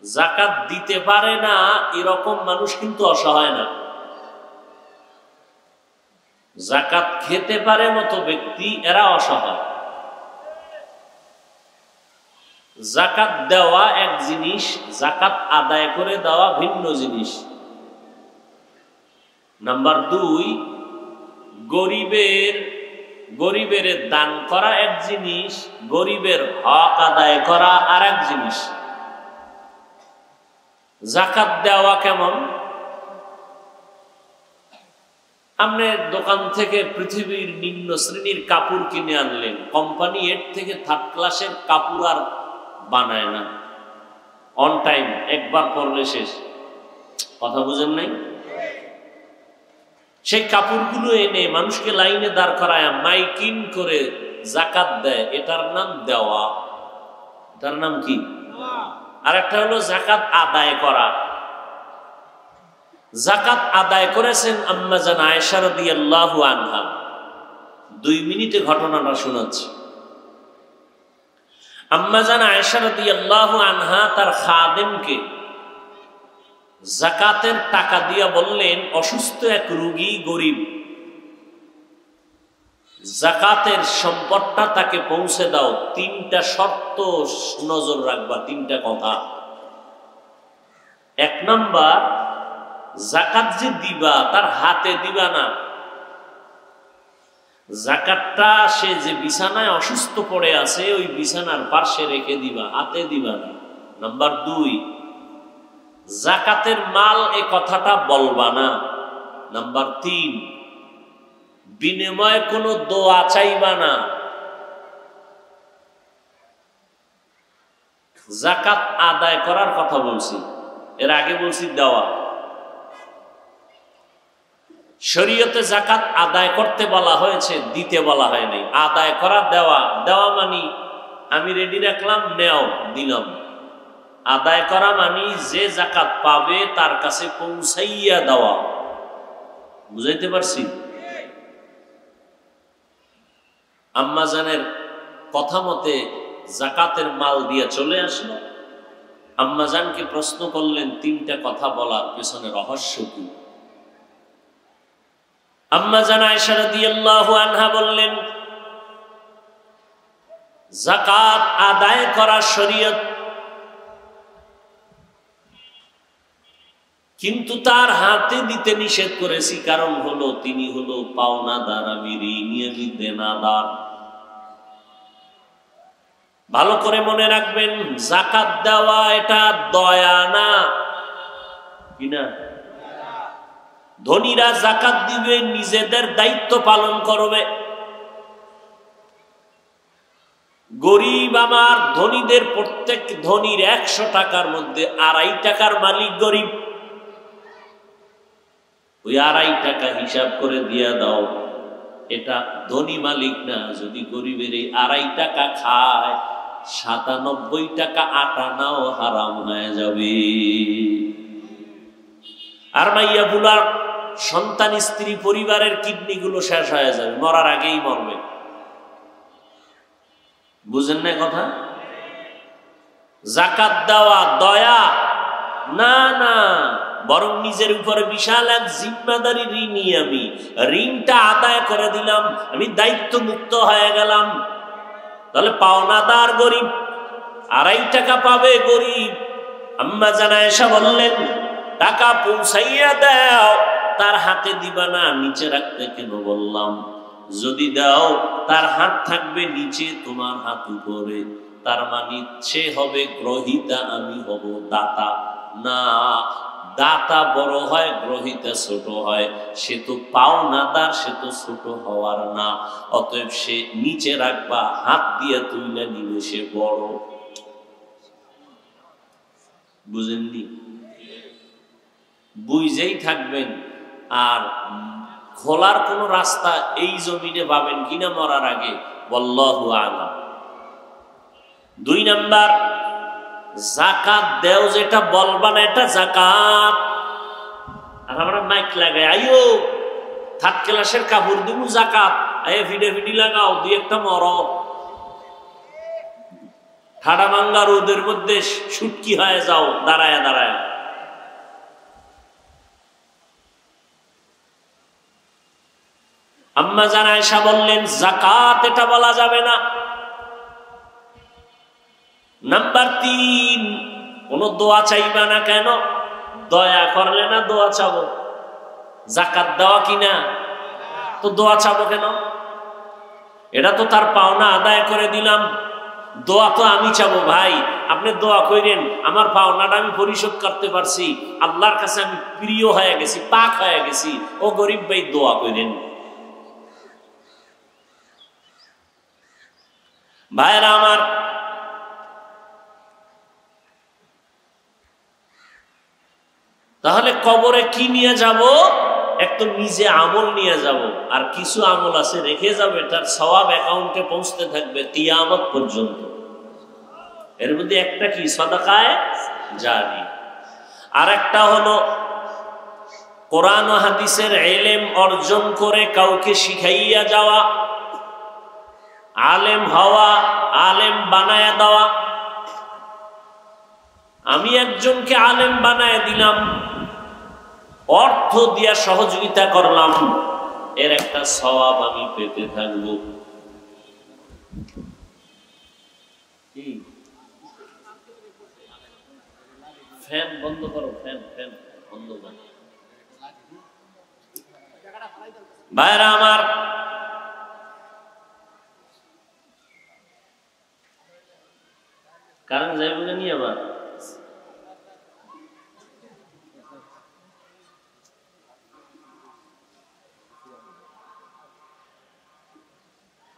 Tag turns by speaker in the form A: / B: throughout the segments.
A: জাকাত দিতে পারে না এরকম মানুষ কিন্তু অসহায় না। জাকাত খেতে পারে মতো ব্যক্তি এরা অসহায়। জাকাত দেওয়া এক জিনিস, জাকাত আদায় করে দেওয়া ভিন্ন জিনিস। নাম্বার 2, গরিবের দান করা এক জিনিস, গরিবের হক আদায় করা আর এক জিনিস। জাকাত দেওয়া কেমন? আপনি দোকান থেকে পৃথিবীর নিম্ন শ্রেণীর কাপড় কিনে আনলেন, কোম্পানি এর থেকে 3rd ক্লাসের কাপড় আর বানায় না, অন টাইম একবার পরলে শেষ। কথা বুঝেন নাই? সেই কাপড়গুলো এনে মানুষকে লাইনে দাঁড় করায় মাইকিং করে জাকাত দেয়, এটার নাম দেওয়া। এটার নাম কি? আর একটা হলো জাকাত আদায় করা। জাকাত আদায় করেছেন আম্মা জান আয়েশা রাদিয়াল্লাহু আনহা। 2 মিনিটে ঘটনাটা শোনাচ্ছি। আম্মা জান আয়েশা রাদিয়াল্লাহু আনহা তার খাদেমকে জাকাতের টাকা দিয়া বললেন, অসুস্থ এক রোগী, গরিব, জাকাতের সম্পদটা তাকে পৌঁছে দাও। 3টা শর্ত নজর রাখবা, 3টা কথা। 1 নাম্বার, জাকাত যে দিবা তার হাতে দিবা না, জাকাতটা সে যে বিছানায় অসুস্থ পড়ে আছে ওই বিছানার পাশে রেখে দিবা, হাতে দিবা না। নাম্বার 2, জাকাতের মাল এ কথাটা বলবা না। নাম্বার 3, বিনিময়ে কোনো দোয়া চাইবা না। জাকাত আদায় করার কথা বলছি, এর আগে বলছি দেওয়া। শরীয়তে জাকাত আদায় করতে বলা হয়েছে, দিতে বলা হয় নাই। আদায় করা, দেওয়া। দেওয়া মানি আমি রেডি রাখলাম, নেও, দিলাম। আদায় করা মানি যে জাকাত পাবে তার কাছে পৌঁছাইয়া দেওয়া। বুঝাইতে পারছি? আম্মাজানের কথা মতে জাকাতের মাল দিয়ে চলে আসলো। আম্মাজানকে প্রশ্ন করলেন 3টা কথা বলার পেছনে রহস্য কি? আম্মা জান আয়েশা রাদিয়াল্লাহু আনহা বললেন, যাকাত আদায় করা শরীয়ত, কিন্তু তার হাতে দিতে নিষেধ করেছি। কারণ হলো তিনি হলো পাওনাদার, আমি ঋণী, আমি দেনাদার। ভালো করে মনে রাখবেন, যাকাত দেওয়া এটা দয়া না, কিনা? ধনীরা যাকাত দিবে, নিজেদের দায়িত্ব পালন করবে। গরিব আমার ধনীদের, প্রত্যেক ধনীর 100 টাকার মধ্যে 2.5 টাকার মালিক গরিব। ওই 2.5 টাকা হিসাব করে দিয়া দাও, এটা ধনী মালিক না। যদি গরিবের এই 2.5 টাকা খায়, 97 টাকা আটা নাও হারাম হয়ে যাবে। আর মাইয়া বুলার সন্তান, স্ত্রী, পরিবারের কিডনি গুলো শেষ হয়ে যাবে, মরার আগেই মরবে। বুঝেন না কথা? যাকাত দেওয়া দয়া না, না, বরং নিজের উপরে বিশাল এক জিম্মাদারি ঋণী। আমি ঋণটা আদায় করে দিলাম, আমি দায়িত্ব মুক্ত হয়ে গেলাম। তাহলে পাওনাদার গরিব, 2.5 টাকা পাবে গরিব। আম্মা জান আয়েশা বললেন, টাকা পৌঁছাইয়া দাও, তার হাতে দিবা না, নিচে রাখতে কেন বললাম? যদি দাও তার হাত থাকবে নিচে, তোমার হাত উপরে। তার মানে সে হবে গ্রহিতা, আমি হব দাতা। না, দাতা বড় হয়, গ্রহিতা ছোট হয়। সে তো পাওনাদার, সে তো ছোট হওয়ার না। অতএব সে নিচে রাখবা, হাত দিয়ে তুইলা নিলে সে বড়। বুঝেননি? বুঝেই থাকবেন। আর খোলার কোন রাস্তা এই জমিনে পাবেন কিনা মরার আগে, আল্লাহু আ'লাম। 2 নাম্বার, যাকাত দেও যেটা বলবা না, এটা যাকাত। আর আমরা মাইক লাগাই, আইও 3rd ক্লাসের কাপড় দিব যাকাত, আয়ে ভিডে ভিডি লাগাও, 2 একটা মর। হাড়া ভাঙ্গা রোদের মধ্যে শুটকি হয়ে যাও দাঁড়ায় দাঁড়ায়। আম্মা জান আয়েশা বললেন যাকাত এটা বলা যাবে না। নাম্বার 3, কোন দোয়া চাইবা না কেন? দয়া করলে না দোয়া চাবো? যাকাত দেওয়া কিনা, তো দোয়া চাবো কেন? এটা তো তার পাওনা আদায় করে দিলাম, দোয়া তো আমি চাবো। ভাই আপনি দোয়া করেন, আমার পাওনাটা আমি পরিশোধ করতে পারছি, আল্লাহর কাছে আমি প্রিয় হয়ে গেছি, পাক হয়ে গেছি। ও গরিব ভাই দোয়া করেন। ভাইরা আমার, তাহলে কবরে কি নিয়ে যাব? একটু নিজে আমল নিয়ে যাব, আর কিছু আমল আছে রেখে যাবে, তার সওয়াব অ্যাকাউন্টে পৌঁছতে থাকবে কিয়ামত পর্যন্ত। এর মধ্যে একটা কি? সাদাকায়ে জারি। আর একটা হলো কোরআন ও হাদিসের ইলম অর্জন করে কাউকে শিখাইয়া যাওয়া, আলেম হওয়া, আলেম বানায়া দেওয়া। আমি একজনকে আলেম বানায় দিলাম, অর্থ দিয়া সহযোগিতা করলাম, এর একটা সওয়াব আমি পেতে থাকব। ফ্যান বন্ধ করো, ফ্যান বন্ধ করো। ভাইরা আমার, কারণ যাইবে নিয়ে আবার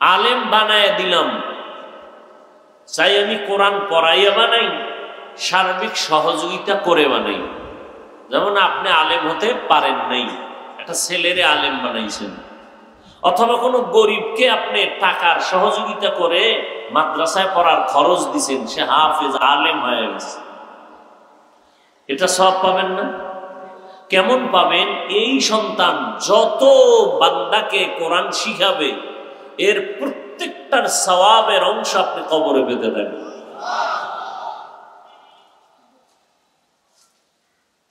A: আলেম বানায় দিলাম, চাই আমি কোরআন পড়াইয়া বানাই, সার্বিক সহযোগিতা করে বানাই। যেমন আপনি আলেম হতে পারেন নাই, একটা ছেলেরে আলেম বানাইছেন, অথবা কোনো গরিবকে আপনি টাকার সহযোগিতা করে মাদ্রাসায় পড়ার খরচ দিছেন, সে হাফেজ আলেম হয়ে গেছে, এটা সব পাবেন না? কেমন পাবেন? এই সন্তান যত বান্দাকে কোরআন শিখাবে, এর প্রত্যেকটার সওয়াবের অংশ আপনি কবরে পেতে থাকবেন।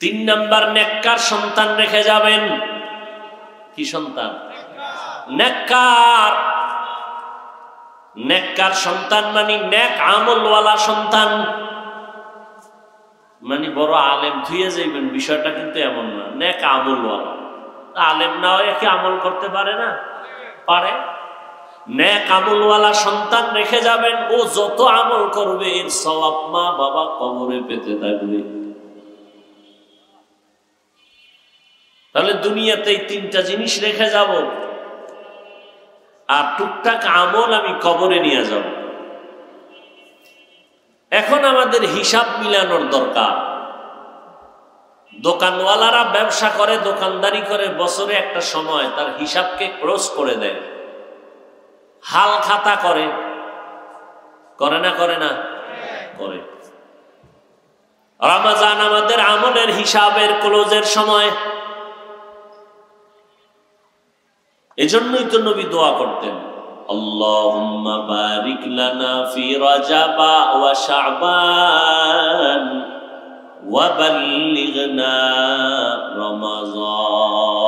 A: 3 নাম্বার, নেককার সন্তান রেখে যাবেন। কি সন্তান? নেককার। নেককার সন্তান মানে নেক আমলওয়ালা সন্তান, মানে বড় আলেম থুয়ে যাইবেন বিষয়টা কিন্তু এমন না। নেক আমলওয়ালা, আলেম না হয়ে কি আমল করতে পারে না? পারে। নেক আমলওয়ালা সন্তান রেখে যাবেন, ও যত আমল করবে এর সওয়াব মা বাবা কবরে পেতে থাকবে। তাহলে দুনিয়াতে এই 3টা জিনিস রেখে যাব, আর টুকটাক আমল আমি কবরে নিয়ে যাব। এখন আমাদের হিসাব মিলানোর দরকার। দোকানওয়ালারা ব্যবসা করে, দোকানদারি করে, বছরে একটা সময় তার হিসাবকে ক্লোজ করে দেয়, হাল খাতা করে, করে না? করে না? করে। রমজান আমাদের আমলের হিসাবের ক্লোজের সময়। এজন্যই তো নবী দোয়া করতেন, আল্লাহুম্মা বারিক লানা ফি রাজাবা ওয়া শাবান ওয়া বাল্লিগনা রমাজান।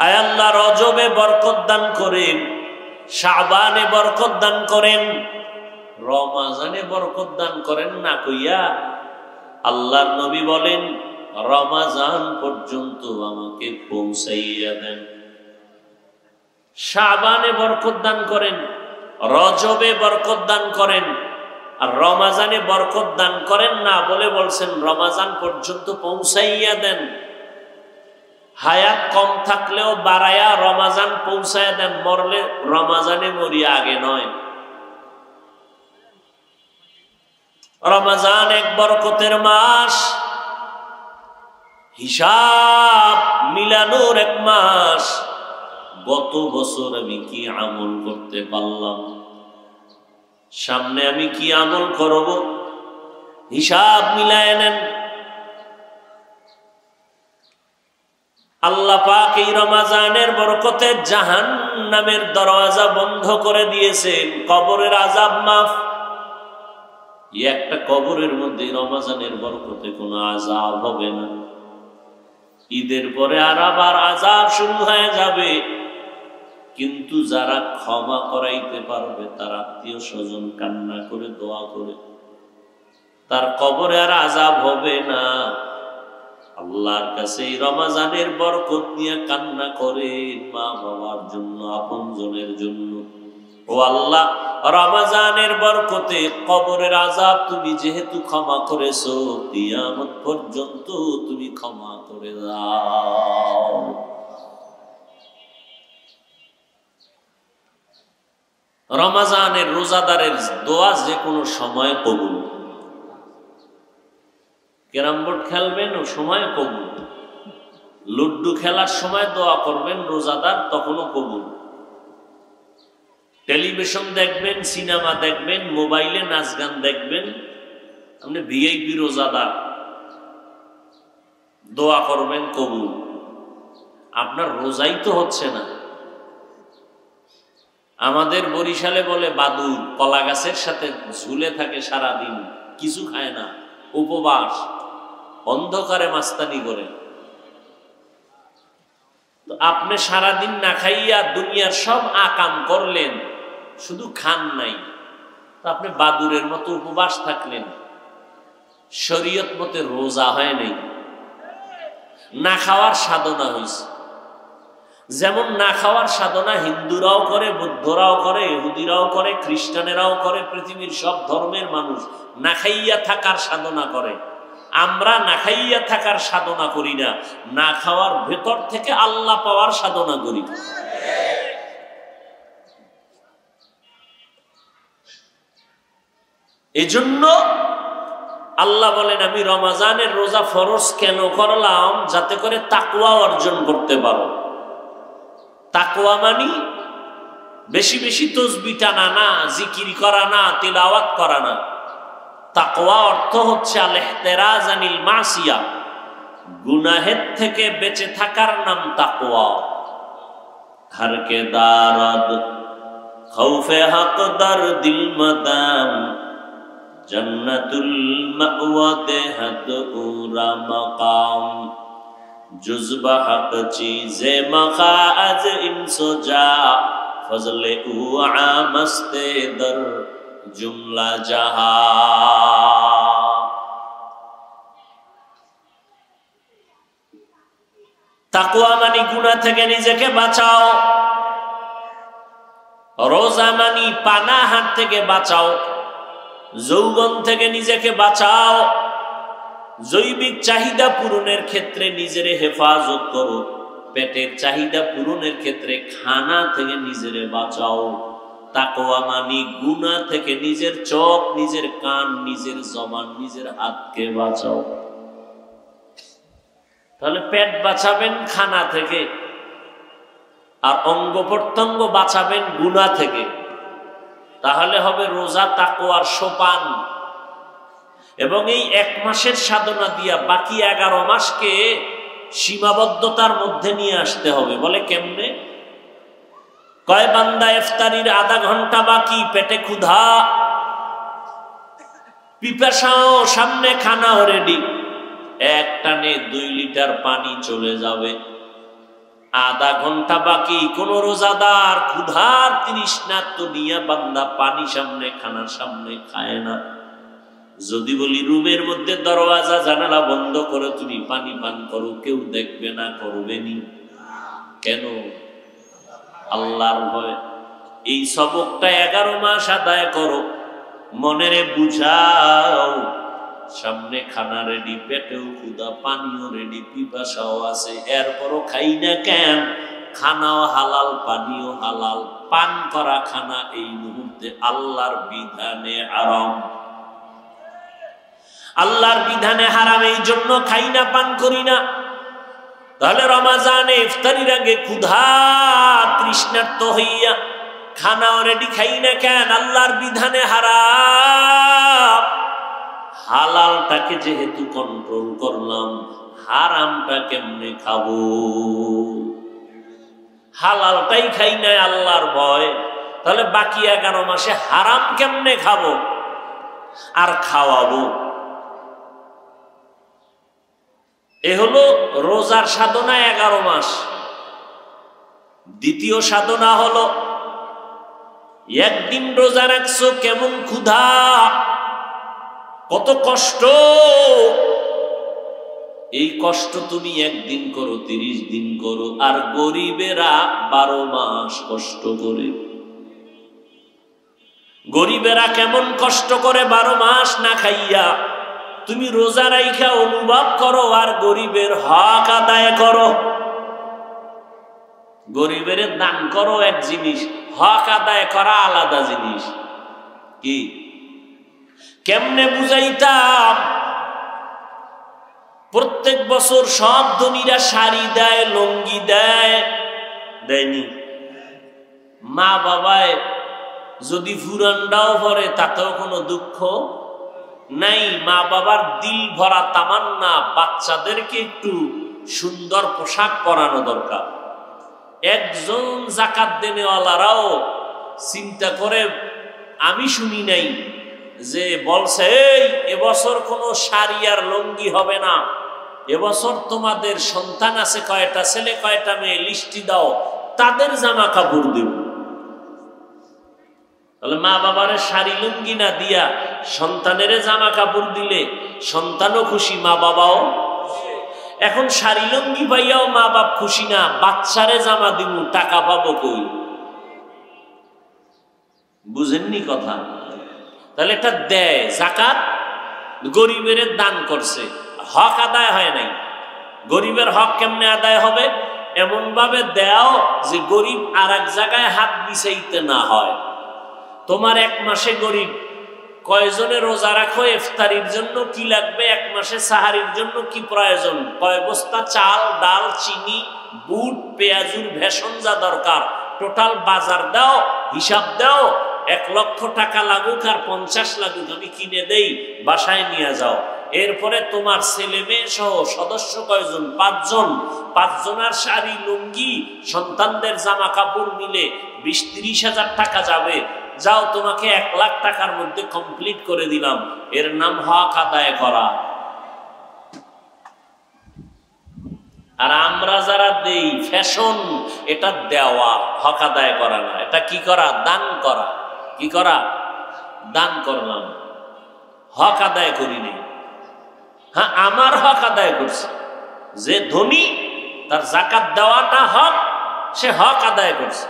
A: আয় আল্লাহ, রজবে বরকত দান করেন, শাবানে বরকত দান করেন, রমাজানে বরকত দান করেন না কইয়া আল্লাহর নবী বলেন রমাজান পর্যন্ত আমাকে পৌঁছাইয়া দেন। শাবানে বরকত দান করেন, রজবে বরকত দান করেন, আর রমাজানে বরকত দান করেন না বলে বলছেন রমাজান পর্যন্ত পৌঁছাইয়া দেন। হায়াত কম থাকলেও বাড়ায়া রমাজান পৌঁছাইয়া দেন, মরলে রমাজানে মরিয়া আগে নয়। রমাজান এক বরকতের মাস, হিসাব মিলানোর এক মাস। গত বছর আমি কি আমল করতে পারলাম, সামনে আমি কি আমল করব, হিসাব মিলায় নেন। আল্লাহ পাক এই রমজানের বরকতে জাহান্নামের দরওয়াজা বন্ধ করে দিয়েছেন, কবরের আযাব মাফ। একটা কবরের মধ্যে রমজানের বরকতে কোনো আযাব হবে না। ঈদের পরে আবার আযাব শুরু হয়ে যাবে, কিন্তু যারা ক্ষমা করাইতে পারবে তার আত্মীয় স্বজন কান্না করে দোয়া করে তার কবরে আর আযাব হবে না। আল্লাহর কাছে এই রমজানের বরকত নিয়ে কান্না করে মা বাবার জন্য, আপনজনের জন্য। ও আল্লাহ, রমজানের বরকতে কবরের আযাব তুমি যেহেতু ক্ষমা করেছো, কিয়ামত পর্যন্ত তুমি ক্ষমা করে দাও। রমজানের রোজাদারের দোয়া যে কোনো সময় কবুল। ক্যারাম বোর্ড খেলবেন ও সময় কবুল, লুড্ডু খেলার সময় দোয়া করবেন রোজাদার, তখনও কবুল। টেলিভিশন দেখবেন, সিনেমা দেখবেন, মোবাইলে নাচ গান দেখবেন, আপনি ভিআইপি রোজাদার, দোয়া করবেন কবুল। আপনার রোজাই তো হচ্ছে না। আমাদের বরিশালে বলে বাদুর, কলা গাছের সাথে ঝুলে থাকে সারাদিন, কিছু খায় না, উপবাস, অন্ধকারে মাস্তানি করে। তো আপনি সারাদিন না খাইয়া দুনিয়ার সব আকাম করলেন, শুধু খান নাই, তো আপনি বাদুরের মতো উপবাস থাকলেন, শরীয়ত মতে রোজা হয় নাই, না খাওয়ার সাধনা হয়েছে। যেমন না খাওয়ার সাধনা হিন্দুরাও করে, বৌদ্ধরাও করে, ইহুদিরাও করে, খ্রিস্টানেরাও করে, পৃথিবীর সব ধর্মের মানুষ না খাইয়া থাকার সাধনা করে। আমরা না খাইয়া থাকার সাধনা করি না, না খাওয়ার ভেতর থেকে আল্লাহ পাওয়ার সাধনা করি। এজন্য আল্লাহ বলেন, আমি রমজানের রোজা ফরজ কেন করলাম? যাতে করে তাকওয়া অর্জন করতে পারো। তাকওয়া মানি বেশি বেশি তসবিহ টানা না, জিকির করা না, তিলাওয়াত করা না। তাকওয়া অর্থ হচ্ছে আল ইহতিরাজ আনিল মাসিয়া, গুনাহের থেকে বেঁচে থাকার নাম তাকওয়া। হর কে দারদ খৌফে হক দর দিল মদাম, জন্নতুল মাওয়া দেহত উরা মাকাম, जुज़्बा हक़ चीज़े मखाज़ इंसोजा, फज़ले उआ मस्ते दर जुमला जहा। ताक़वा मानी गुनाह থেকে নিজেকে বাঁচাও, রোজা মানি পানাহার থেকে বাঁচাও, যৌবন থেকে নিজেকে বাঁচাও, জৈবিক চাহিদা পূরণের ক্ষেত্রে নিজের হেফাজত করো, পেটের চাহিদা পূরণের ক্ষেত্রে খানা থেকে নিজের বাঁচাও। তাকওয়া মানি গুনাহ থেকে নিজের চোখ, নিজের কান, নিজের জবান, নিজের হাতকে বাঁচাও। তাহলে পেট বাঁচাবেন খানা থেকে, আর অঙ্গ প্রত্যঙ্গ বাঁচাবেন গুনাহ থেকে। তাহলে হবে রোজা তাকওয়ার সোপান। এবং এই এক মাসের সাধনা দিয়া বাকি 11 মাসকে সীমাবদ্ধতার মধ্যে নিয়ে আসতে হবে। বলে কেমনে? কয় বান্দা ইফতারির আধা ঘন্টা বাকি, পেটে ক্ষুধা, পিপাসাও, সামনে খানাও রেডি, এক টানে 2 লিটার পানি চলে যাবে। আধা ঘন্টা বাকি, কোন রোজাদার ক্ষুধার তৃষ্ণার্ত নিয়ে বান্দা পানি সামনে, খানার সামনে খায় না। যদি বলি রুমের মধ্যে দরওয়াজা জানালা বন্ধ করে তুমি পানি পান করো, কেউ দেখবে না, করবেনি। কেন? আল্লাহর ভয়। এই সবকটা 11 মাস আদায় করো, মনেরে বুঝাও। সামনে খানা রেডি, পেটেও ক্ষুধা, পানিও রেডি, পিপাসাও আছে, এরপরও খাই না কেন? খানাও হালাল, পানিও হালাল, পান করা খানা এই মুহূর্তে আল্লাহর বিধানে হারাম। আল্লাহর বিধানে হারাম, এই জন্য খাই না, পান করি না। তাহলে রমজানে ইফতারির আগে ক্ষুধা তৃষ্ণার্ত হইয়া খানা অলরেডি খাই না কেন? আল্লাহর বিধানে হারাম। হালালটাকে যেহেতু কন্ট্রোল করলাম, হারামটা কেমনে খাবো? হালালটাই খাই নাই আল্লাহর ভয়, তাহলে বাকি 11 মাসে হারাম কেমনে খাবো আর খাওয়াবো? এ হলো রোজার সাধনা 11 মাস। দ্বিতীয় সাধনা হলো একদিন রোজা রাখছো, কেমন ক্ষুধা, কত কষ্ট। এই কষ্ট তুমি একদিন করো, 30 দিন করো। আর গরিবেরা 12 মাস কষ্ট করে। গরিবেরা কেমন কষ্ট করে 12 মাস না খাইয়া। তুমি রোজা রাইখা অনুভব করো আর গরিবের হক আদায় করো। গরিবের দান করো এক জিনিস, হক আদায় করা আলাদা জিনিস। কি কেমনে বুঝাইতাম? প্রত্যেক বছর সব ধনীরা শাড়ি দেয়, লুঙ্গি দেয়, দেয়নি? মা বাবায় যদি ফুরানটাও ভরে তাতেও কোনো দুঃখ নাই। মা বাবার দিল ভরা তামান্না বাচ্চাদেরকে একটু সুন্দর পোশাক পরানো দরকার। একজন যাকাত দেনেওয়ালারাও চিন্তা করে, আমি শুনি নাই যে বলছে এই এবছর কোনো শাড়ি আর লুঙ্গি হবে না, এবছর তোমাদের সন্তান আছে কয়টা, ছেলে কয়টা মেয়ে, লিস্টি দাও, তাদের জামা কাপড় দেব। তাহলে মা বাবারে শাড়ি লুঙ্গি না দিয়া সন্তানের জামা কাপড় দিলে সন্তানও খুশি, মা বাবাও। এখন শাড়ি লুঙ্গি পাইয়াও মা বাপ খুশি না, বাচ্চারে জামা দিব, টাকা পাবো কই? বুঝেননি কথা? তাহলে এটা দেয় যাকাত, গরিবের দান করছে, হক আদায় হয় নাই। গরিবের হক কেমনে আদায় হবে? এমন ভাবে দেও যে গরিব আর এক জায়গায় হাত বিছাইতে না হয়। তোমার 1 মাসে গরিব কয়জনে রোজা রাখো, ইফতারির জন্য কি লাগবে, 1 মাসে সাহারির জন্য কি প্রয়োজন, কয় বস্তা চাল, ডাল, চিনি, বুট, পেঁয়াজুর ভেষণ যা দরকার, টোটাল বাজার দাও, হিসাব দাও। 1 লক্ষ টাকা লাগুক আর 50 লাগুক, আমি কিনে দেই, বাসায় নিয়ে যাও। এরপরে তোমার ছেলে মেয়ে সহ সদস্য কয়জন? 5 জন। 5 জনের শাড়ি লুঙ্গি সন্তানদের জামা কাপড় মিলে 20-30 হাজার টাকা যাবে। যাও, তোমাকে 1 লাখ টাকার মধ্যে কমপ্লিট করে দিলাম। এর নাম হক আদায় করা। আর আমরা যারা দেই ফ্যাশন, এটা দেওয়া, হক আদায় করা না। এটা কি করা? দান করা। কি করা? দান করলাম, হক আদায় করিনি। হ্যাঁ, আমার হক আদায় করছে। যে ধনী তার যাকাত দেওয়াটা হক, সে হক আদায় করছে।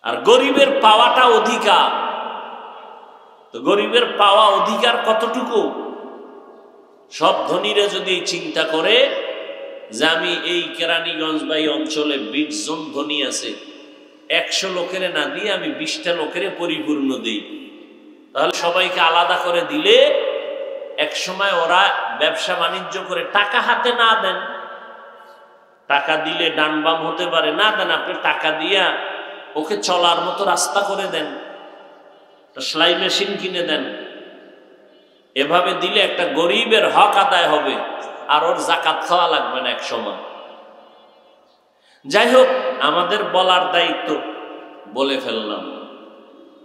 A: আর গরিবের পাওয়াটা অধিকার। তো গরিবের পাওয়া অধিকার কতটুকু? সব ধনীরা যদি চিন্তা করে যে আমি এই কেরানীগঞ্জ বা এই অঞ্চলে 20 জন ধনী আছে, 100 লোকের না দিয়ে আমি 20টা লোকের পরিপূর্ণ দিই, তাহলে সবাইকে আলাদা করে দিলে এক সময় ওরা ব্যবসা বাণিজ্য করে টাকা হাতে না দেন। টাকা দিলে ডান বাম হতে পারে, না দেন, আপনি টাকা দিয়া ওকে চলার মতো রাস্তা করে দেন, সেলাই মেশিন কিনে দেন। এভাবে দিলে একটা গরিবের হক আদায় হবে আর ওর যাকাত খাওয়া লাগবে না এক সময়। যাই হোক, আমাদের বলার দায়িত্ব, বলে ফেললাম।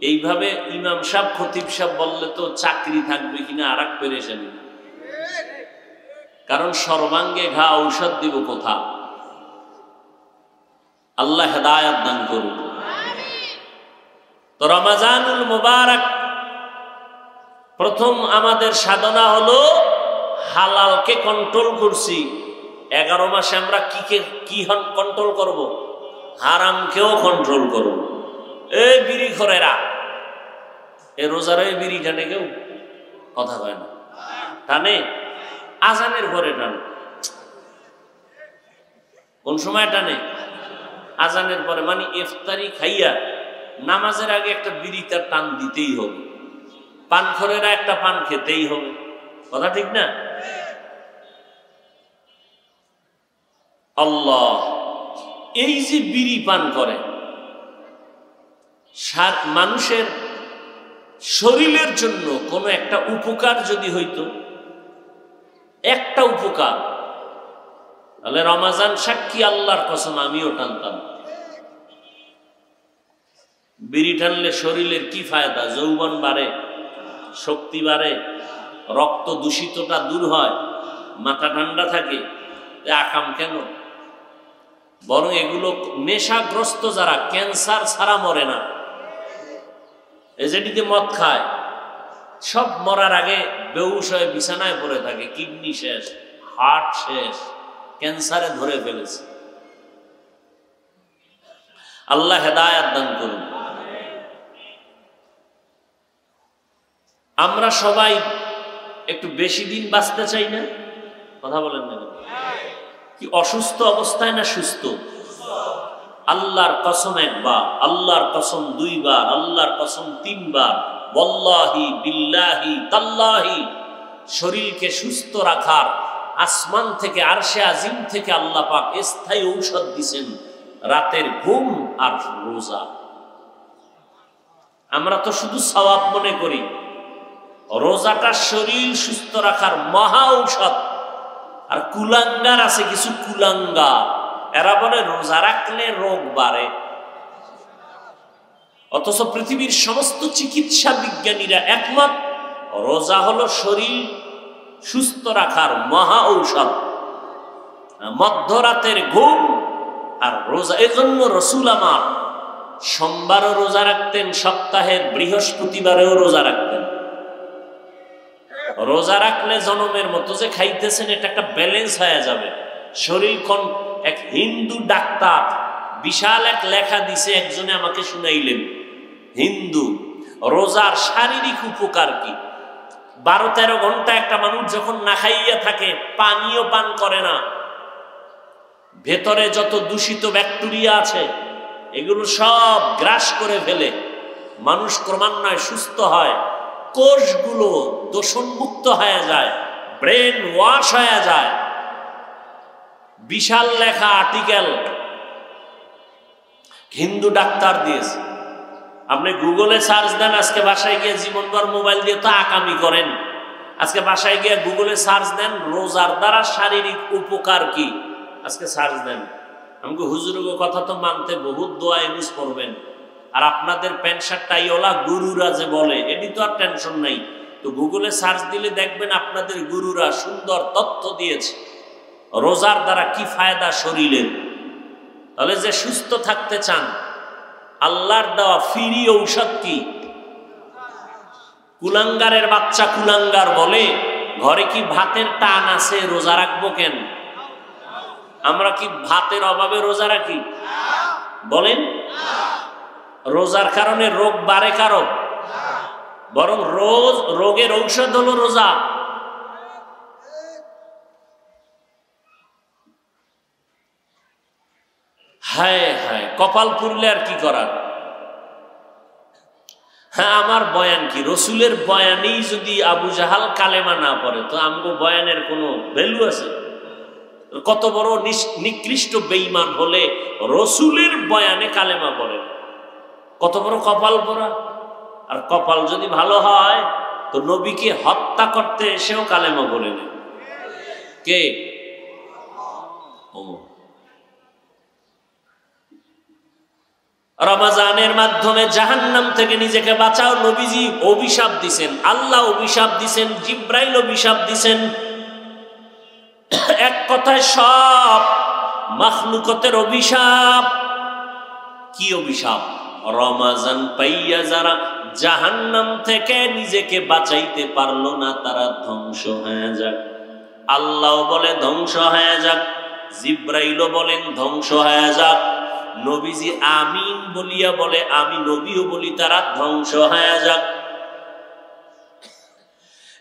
A: এইভাবে ইমাম সাহেব, খতিব সাহেব বললে তো চাকরি থাকবে কিনা আর এক পেরেশানি। কারণ সর্বাঙ্গে ঘা ঔষধ দিব কোথা? আল্লাহ হেদায়েত দান করুন। তো রমজানুল মুবারক, প্রথম আমাদের সাধনা হলো হালালকে কন্ট্রোল করছি। 11 মাসে আমরা কি কন্ট্রোল করব? হারামকেও কন্ট্রোল করব। এই বিড়ি খোরেরা, এ রোজার বিড়ি টানে কেউ? কথা কয় না। টানে? আজানের পরে টানে। কোন সময় টানে? আজানের পরে, মানে ইফতারি খাইয়া নামাজের আগে একটা বিড়ি তার টান দিতেই হবে। পানখোরেরা একটা পান খেতেই হবে। কথা ঠিক না? আল্লাহ, এই যে বিড়ি পান করে, মানুষের শরীরের জন্য কোনো একটা উপকার যদি হইতো, একটা উপকার। তাহলে রমাজান সাক্ষী, আল্লাহর কসম আমিও টানতাম। বিড়ি টানলে শরীরের কি ফায়দা? যৌবন বাড়ে, শক্তি বাড়ে, রক্ত দূষিতটা দূর হয়, মাথা ঠান্ডা থাকে। আকাম কেন? বরং এগুলো নেশাগ্রস্ত যারা, ক্যান্সার ছাড়া মরে না, এজেডিতে মদ খায়, সব মরার আগে বেহুশ হয়ে বিছানায় পড়ে থাকে, কিডনি শেষ, হার্ট শেষ, ক্যান্সারে ধরে ফেলেছে। আল্লাহ হেদায়েত দান করুন। আমরা সবাই একটু বেশি দিন বাঁচতে চাই না? কথা বলেন না কি? অসুস্থ অবস্থায় না সুস্থ? আল্লাহর কসম একবার, আল্লাহর কসম দুইবার, আল্লাহর কসম তিনবার, ওয়াল্লাহি বিল্লাহি তাল্লাহি, শরীরকে সুস্থ রাখার আসমান থেকে, আরশে আজিম থেকে আল্লাহ পাক স্থায়ী ঔষধ দিছেন, রাতের ঘুম আর রোজা। আমরা তো শুধু সওয়াব মনে করি, রোজাটা শরীর সুস্থ রাখার মহা ঔষধ। আর কুলাঙ্গার আছে কিছু কুলাঙ্গার, এরা বলে রোজা রাখলে রোগ বাড়ে। অথচ পৃথিবীর সমস্ত চিকিৎসা বিজ্ঞানীরা একমত, রোজা হলো শরীর সুস্থ রাখার মহা ঔষধ। মধ্যরাতের ঘুম আর রোজা। এজন্য রসুল আমার সোমবারও রোজা রাখতেন, সপ্তাহের বৃহস্পতিবারেও রোজা রাখতেন। রোজা রাখলে জনমের মতো যে খাইতেছেন, এটা একটা ব্যালেন্স হয়ে যাবে শরীর। এক হিন্দু ডাক্তার বিশাল এক লেখা দিছে, একজনে আমাকে শুনাইলেন। হিন্দু রোজার শারীরিক উপকার কি? 12-13 ঘন্টা একটা মানুষ যখন না খাইয়া থাকে, পানিও পান করে না, ভেতরে যত দূষিত ব্যাকটেরিয়া আছে এগুলো সব গ্রাস করে ফেলে, মানুষ ক্রমান্বয়ে সুস্থ হয়, কোষগুলো দূষণমুক্ত হয়ে যায়, ব্রেন ওয়াশ হয়ে যায়। বিশাল লেখা আর্টিকেল হিন্দু ডাক্তার দিয়েছে। আপনি গুগলে সার্চ দেন, আজকে বাসায় গিয়ে জীবনভর মোবাইল দিয়ে তো আকামি করেন, আজকে বাসায় গিয়ে গুগলে সার্চ দেন রোজার দ্বারা শারীরিক উপকার কি, আজকে সার্চ দেন। আমাকে হুজুরের কথা তো মানতে বহুত দোয়া ইউজ করবেন। আর আপনাদের প্যান্ট শার্ট টাইওয়ালা গুরুরা যে বলে, এটি তো আর টেনশন নাই। তো গুগলে সার্চ দিলে দেখবেন আপনাদের গুরুরা সুন্দর তথ্য দিয়েছে রোজার দ্বারা কি ফায়দা শরীরের। তাহলে যে সুস্থ থাকতে চান, আল্লাহর দেওয়া ফ্রি ঔষধ কি? কুলাঙ্গারের বাচ্চা কুলাঙ্গার বলে, ঘরে কি ভাতের টান আছে, রোজা রাখবো কেন? আমরা কি ভাতের অভাবে রোজা রাখি? বলেন, রোজার কারণে রোগ বাড়ে কারো? বরং রোগের ঔষধ হলো রোজা। হায় হায়, কপাল পুরলে আর কি করার। হ্যাঁ, আমার বয়ান কি? রসুলের বয়ানেই যদি আবু জাহাল কালেমা না পড়ে, তো আমগো বয়ানের কোনো ভ্যালু আছে? কত বড় নিকৃষ্ট বেঈমান হলে রসুলের বয়ানে কালেমা পড়ে, কত বড় কপাল পড়া। আর কপাল যদি ভালো হয়, তো নবীকে হত্যা করতে এসেও কালেমা বলে নেয়। কে? ওমর। রমজানের মাধ্যমে জাহান্নাম থেকে নিজেকে বাঁচাও, নবীজি অভিশাপ দিছেন, আল্লাহ অভিশাপ দিছেন, জিব্রাইল অভিশাপ দিছেন। এক কথায় সব মাখলুকতের অভিশাপ। কি অভিশাপ? রমজান পাইয়া যারা জাহান্নাম থেকে নিজেকে বাঁচাইতে পারলো না, তারা ধ্বংস হয়ে যাক। আল্লাহ বলে ধ্বংস হয়ে যাক, জিব্রাইলও বলেন ধ্বংস হয়ে যাক, নবীজি আমিন বলিয়া বলে, আমি নবীও বলি তারা ধ্বংস হয়ে যাক।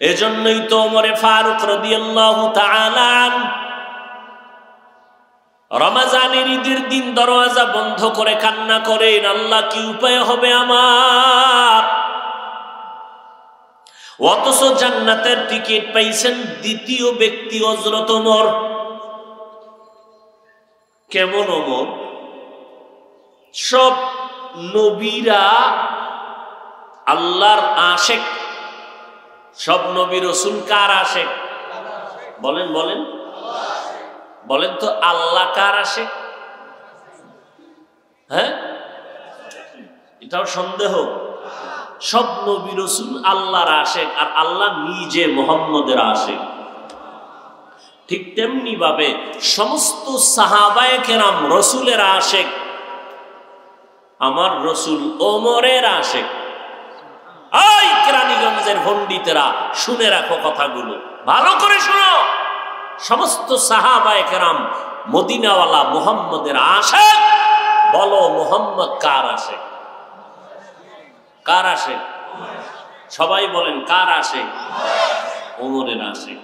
A: এজন্যই তো ওমরে ফারুক রাদিয়াল্লাহু তাআলা রমজানের ঈদের দিন দরওয়াজা বন্ধ করে কান্না করেন, আল্লাহ কি উপায় হবে আমার? অথচ জান্নাতের টিকিট পাইছেন দ্বিতীয় ব্যক্তি হযরত ওমর। কেমন ওমর? সব নবীরা আল্লাহর আশেক, সব নবী রাসূল কার আশেক? বলেন বলেন বলেন তো, আল্লাহ কার আশেক? হ্যাঁ, এটাও সন্দেহ। সব নবী রাসূল আল্লাহর আশেক, আর আল্লাহ নিজে মুহাম্মদের আশেক। ঠিক তেমনি ভাবে সমস্ত সাহাবায়ে কেরাম রাসূলের আশেক। আমার রাসূল ওমরের আশেক। এই কেরানীগঞ্জের পণ্ডিতেরা, শুনে রাখো কথাগুলো, ভালো করে শোনো। সমস্ত সাহাবায়ে কেরাম মদিনাওয়ালা মুহাম্মদের আশেক। বলো মুহাম্মদ কার আশেক? কার আশেক? সবাই বলেন কার আশেক? ওমরের আশেক।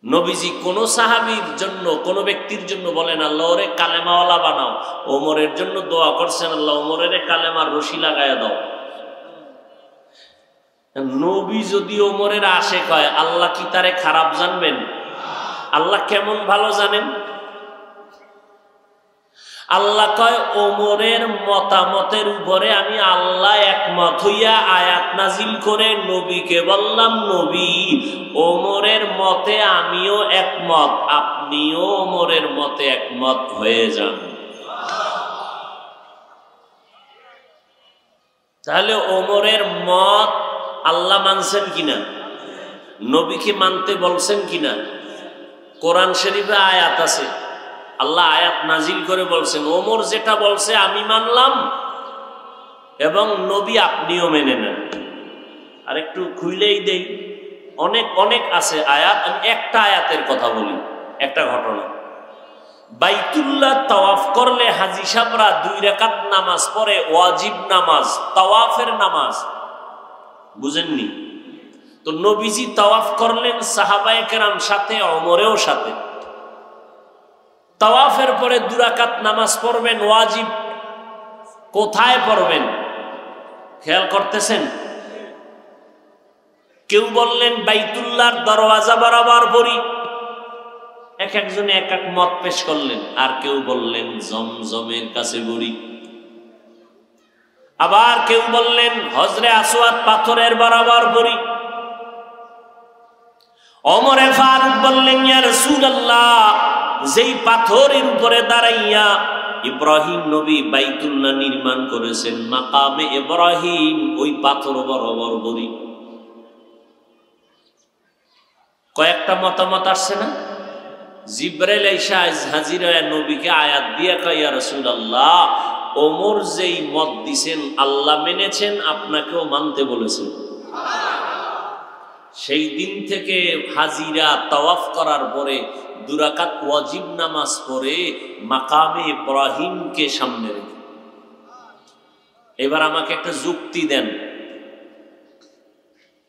A: নবীজি কোন সাহাবীর জন্য, কোন ব্যক্তির জন্য বলেন আল্লাহ ওরে কালেমাওয়ালা বানাও। ওমরের জন্য দোয়া করছেন, আল্লাহ ওমরের কালেমার রশি লাগায়া দাও। নবী যদি ওমরের আশেক হয়, আল্লাহ কি তারে খারাপ জানবেন? আল্লাহ কেমন ভালো জানেন? আল্লাহ কয় ওমরের মতামতের উপরে আমি আল্লাহ একমত হইয়া আয়াত নাজিল করে নবীকে বললাম, নবী ওমরের মতে আমিও একমত, আপনিও ওমরের মতে একমত হয়ে যান। তাহলে ওমরের মত আল্লাহ মানছেন কিনা? নবীকে মানতে বলছেন কিনা? কোরআন শরীফে আয়াত আছে, আল্লাহ আয়াত নাজিল করে বলছেন ওমর যেটা বলছে আমি মানলাম, এবং নবী আপনিও মেনে নেন। আর একটু খুইলেই দেই, অনেক অনেক আছে আয়াত। আমি একটা আয়াতের কথা বলি, একটা ঘটনা। বাইতুল্লাহ তাওয়াফ করলে হাজী সাহেবরা 2 রাকাত নামাজ পড়ে, ওয়াজিব নামাজ, তাওয়াফের নামাজ। বুঝেননি? তো নবীজি তাওয়াফ করলেন, সাহাবায়ে কেরাম সাথে, ওমরেও সাথে। তাওয়াফের পরে 2 রাকাত নামাজ পড়বেন ওয়াজিব। কোথায় পড়বেন খেয়াল করতেছেন? কেউ বললেন বাইতুল্লাহর দরওয়াজা বরাবর পড়ি, এক একজনে এক এক মত পেশ করলেন। আর কেউ বললেন জমজমের কাছে পড়ি, আবার কেউ বললেন হজরে আসওয়াদ পাথরের বরাবর পড়ি। ওমরে ফারুক বললেন ইয়া রাসূলুল্লাহ, যেই পাথরের উপরে দাঁড়াইয়া ইব্রাহিম নবী বাইতুল্লাহ নির্মাণ করেছেন, মাকামে ইব্রাহিম, ওই পাথর বরাবর পড়ি। কয়েকটা মতামত আসছে না? জিবরাইল আইসা হাজির হয়ে নবীকে আয়াত দিয়া কয় ইয়া রাসূলুল্লাহ, ওমর যেই মত দিছেন আল্লাহ মেনেছেন, আপনাকেও মানতে বলেছেন। সেই দিন থেকে হাজিরা তাওয়াফ করার পরে 2 রাকাত ওয়াজিব নামাজ পড়ে মাকামে ইব্রাহিমকে সামনে রেখে। এবার আমাকে একটা যুক্তি দেন,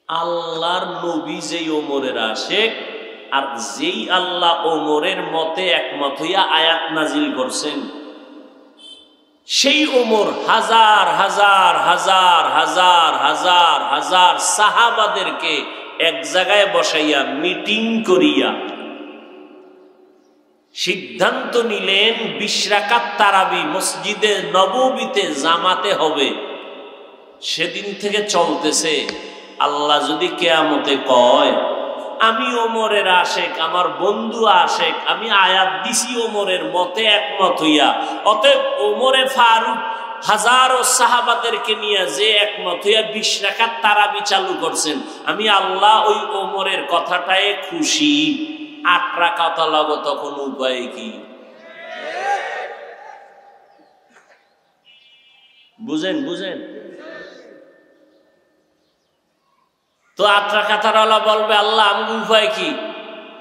A: আল্লাহর নবী যেই ওমরের আশেক, আর যেই আল্লাহ ওমরের মতে একমত হইয়া আয়াত নাজিল করছেন, সেই ওমর হাজার হাজার হাজার হাজার হাজার হাজার সাহাবাদেরকে এক জায়গায় বসাইয়া মিটিং করিয়া সিদ্ধান্ত নিলেন 20 রাকাত তারাবি মসজিদে নববীতে জামাতে হবে। সেদিন থেকে চলতেছে। আল্লাহ যদি কিয়ামতে কয় আমি ওমরের আশেক, আমার বন্ধু আশেক, আমি আয়াত দিছি ওমরের মতে একমত হইয়া, অতএব ওমরে ফারুক হাজারো সাহাবাদেরকে নিয়ে যে একমত হইয়া 20 রাকাত তারাবি চালু করছেন, আমি আল্লাহ ওই ওমরের কথাটায় খুশি। 8 রাকাত লাগো, তখন উপায় কি? বুঝেন বুঝেন তো 8 রাকাত বলবে আল্লাহ আমি উপায় কি?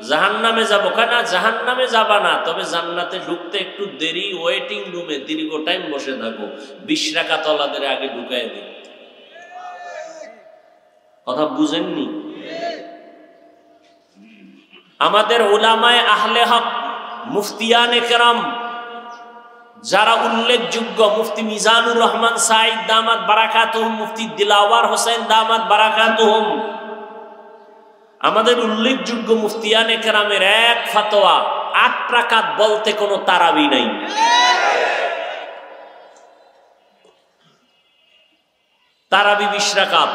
A: জাহান্নামে যাবো? কেন জাহান্নামে যাবা না, তবে জান্নাতে ঢুকতে একটু দেরি, ওয়েটিং রুমে দীর্ঘ টাইম বসে থাকো, 20 রাকাত আগে ঢুকাই দিই। কথা বুঝেননি? আমাদের উলামায়ে আহলে হক, মুফতিয়ানে কেরাম যারা উল্লেখযোগ্য, মুফতি মিজানুর রহমান সাইদ দামাত বারাকাতুহুম, মুফতি দিলাওয়ার হোসেন দামাত বারাকাতুহুম, আমাদের উল্লেখযোগ্য মুফতিয়ানে কেরামের এক ফতোয়া, 8 রাকাত বলতে কোনো তারাবি নাই। তারাবি 20 রাকাত।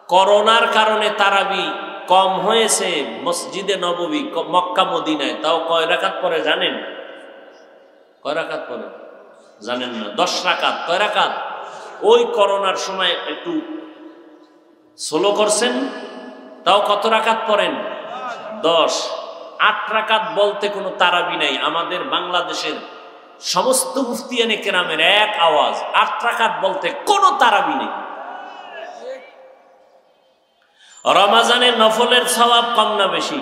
A: করোনার কারণে তারাবি কম হয়েছে মসজিদে নববী মক্কা মদিনায়, তাও কয় রাকাত পরে জানেন? কয় রাকাত পরে জানেন না? 10 রাকাত। কয় রাকাত? ওই করোনার সময় একটু স্লো করছেন, তাও কত রাকাত পড়েন? 10। 8 রাকাত বলতে কোনো তারাবি নাই। আমাদের বাংলাদেশের সমস্ত মুফতিয়ানে কেরামের এক আওয়াজ, 8 রাকাত বলতে কোনো তারাবি নেই। রমাজানে নফলের সওয়াব কম না বেশি?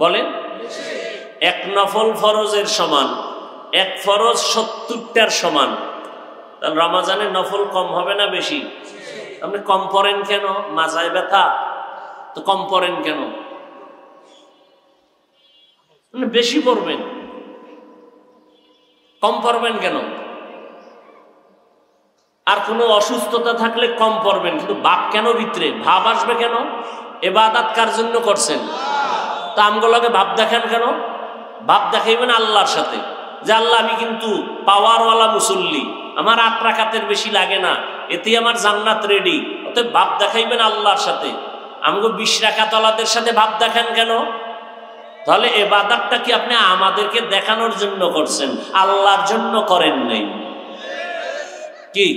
A: বলেন। এক নফল ফরজের সমান, এক ফরজ 70টার সমান। তাহলে রমাজানে নফল কম হবে না বেশি? আপনি কম পড়েন কেন? মাজায় ব্যথা তো কম পড়েন কেন? বেশি পড়বেন, কম পড়বেন কেন? আর কোনো অসুস্থতা থাকলে কম পড়বেন, কিন্তু ভাব কেন ভিতরে? ভাব আসবে কেন? ইবাদত কার জন্য করছেন? তা আমগুলোকে ভাব দেখান কেন? ভাব দেখাইবেন আল্লাহর সাথে, যে আল্লাহ আমি কিন্তু পাওয়ারওয়ালা মুসল্লি, আমার 8 রাকাতের বেশি লাগে না, এতে আমার জান্নাত রেডি। অতএব ভাব দেখাইবেন আল্লাহর সাথে। আমগো 20 রাকাতওয়ালাদের সাথে ভাব দেখান কেন? তাহলে ইবাদতটা কি আপনি আমাদেরকে দেখানোর জন্য করছেন, আল্লাহর জন্য করেন নাই? কি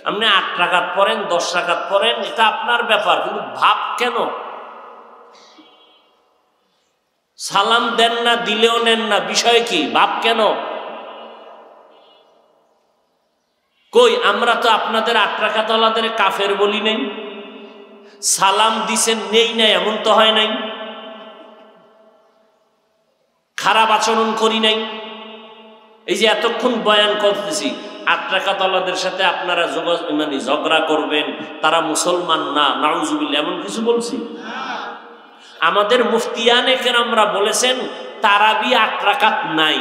A: আপনি 8 রাকাত পড়েন, 10 রাকাত পড়েন, এটা আপনার ব্যাপার, কিন্তু ভাব কেন? সালাম দেন না, দিলেও নেন না, বিষয় কি? ভাব কেন? কই আমরা তো আপনাদের 8 রাকাতওয়ালাদের কাফের বলি নাই, সালাম দিছেন নেই নাই এমন তো হয় নাই, খারাপ আচরণ করি নাই। এই যে এতক্ষণ বয়ান করতেছি, 8 রাকাতওয়ালাদের সাথে আপনারা ঝগড়া করবেন, তারা মুসলমান না, নাউজুবিল্লাহ, এমন কিছু বলছি? আমাদের মুফতিয়ানে কেরামরা বলেছেন তারাবি 8 রাকাত নাই,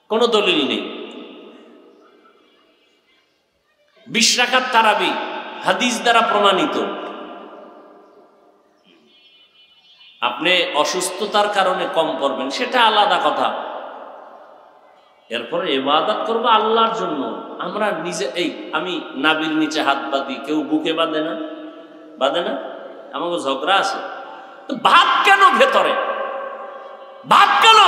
A: কোনো দলিল নেই। 20 রাকাত তারাবি হাদিস দ্বারা প্রমাণিত। আপনি অসুস্থতার কারণে কম পড়বেন, সেটা আলাদা কথা। এরপরে ইবাদত করবো আল্লাহর জন্য। আমরা নিজে, এই আমি নাবির নিচে হাত বাঁধি, কেউ বুকে বাঁধে না? বাঁধে না? আমাকে ঝগড়া আছে তো ভাব কেন ভেতরে? ভাব কেন?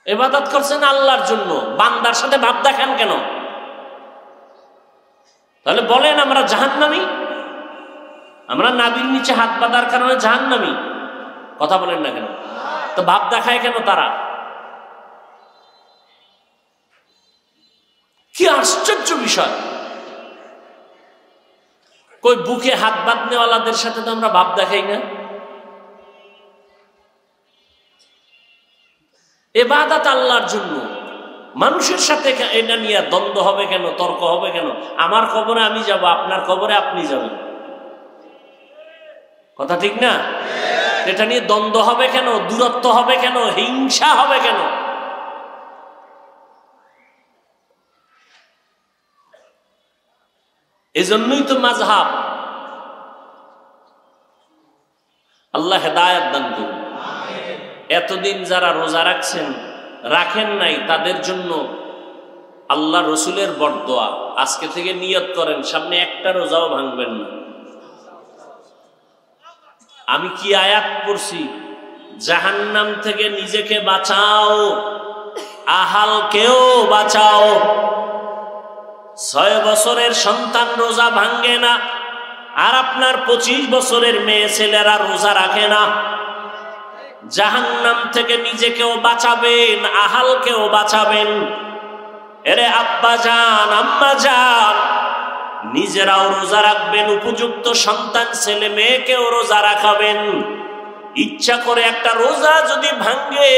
A: ইবাদত করছেন আল্লাহর জন্য, বান্দার সাথে ভাব দেখান কেন? তাহলে বলেন আমরা জাহান্নামী? আমরা নাবির নিচে হাত বাঁধার কারণে জাহান্নামী? কথা বলেন না কেন? তো ভাব দেখায় কেন তারা? কি আশ্চর্য বিষয়! কই বুকে হাত বাঁধনেওয়ালাদের সাথে তো আমরা ভাব দেখাই না। ইবাদত আল্লাহর জন্য, মানুষের সাথে এটা নিয়ে দ্বন্দ্ব হবে কেন, তর্ক হবে কেন? আমার কবরে আমি যাব, আপনার কবরে আপনি যাবেন, কথা ঠিক না? এটা নিয়ে দ্বন্দ্ব হবে কেন, দূরত্ব হবে কেন, হিংসা হবে কেন? এজন্যই তো মাযহাব। আল্লাহ হেদায়েত দান করুন। এতদিন যারা রোজা রাখছেন, রাখেন নাই, তাদের জন্য আল্লাহ রসুলের বরদোয়া। আজকে থেকে নিয়ত করেন সামনে একটা রোজাও ভাঙবেন না। আমি কি আয়াত পড়ছি? জাহান্নাম থেকে নিজেকে বাঁচাও, আহালকেও বাঁচাও। 6 বছরের সন্তান রোজা ভাঙ্গে না, আর আপনার 25 বছরের মেয়ে ছেলেরা রোজা রাখে না। জাহান্নাম থেকে নিজেকেও বাঁচাবেন, আহালকেও বাঁচাবেন। এরে আব্বা জান, আম্মা জান, নিজেরাও রোজা রাখবেন, উপযুক্ত সন্তান ছেলে মেয়েকেও রোজা রাখাবেন। ইচ্ছা করে একটা রোজা যদি ভাঙ্গে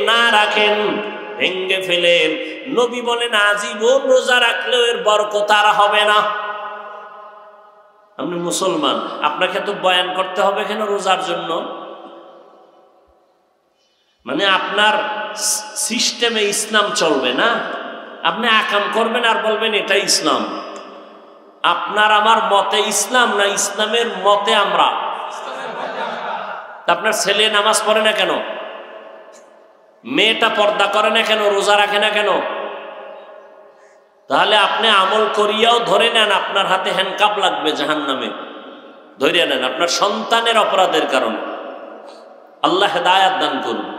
A: না রাখেন, ভেঙ্গে ফেলেন, নবী বলেন আজীবন রোজা রাখলেও এর বরকত আর হবে না। আপনি মুসলমান, আপনাকে তো বয়ান করতে হবে কেন রোজার জন্য? মানে আপনার সিস্টেমে ইসলাম চলবে না, আপনি আকাম করবেন আর বলবেন এটা ইসলাম। আপনার আমার মতে ইসলাম না, ইসলামের মতে আমরা। আপনার ছেলে নামাজ পড়ে না কেন? মেয়েটা পর্দা করে না কেন? রোজা রাখে না কেন? তাহলে আপনি আমল করিয়াও ধরে নেন আপনার হাতে হ্যান্ডকাপ লাগবে জাহান্নামে, ধরে নেন আপনার সন্তানের অপরাধের কারণে। আল্লাহ হেদায়াত দান করুন।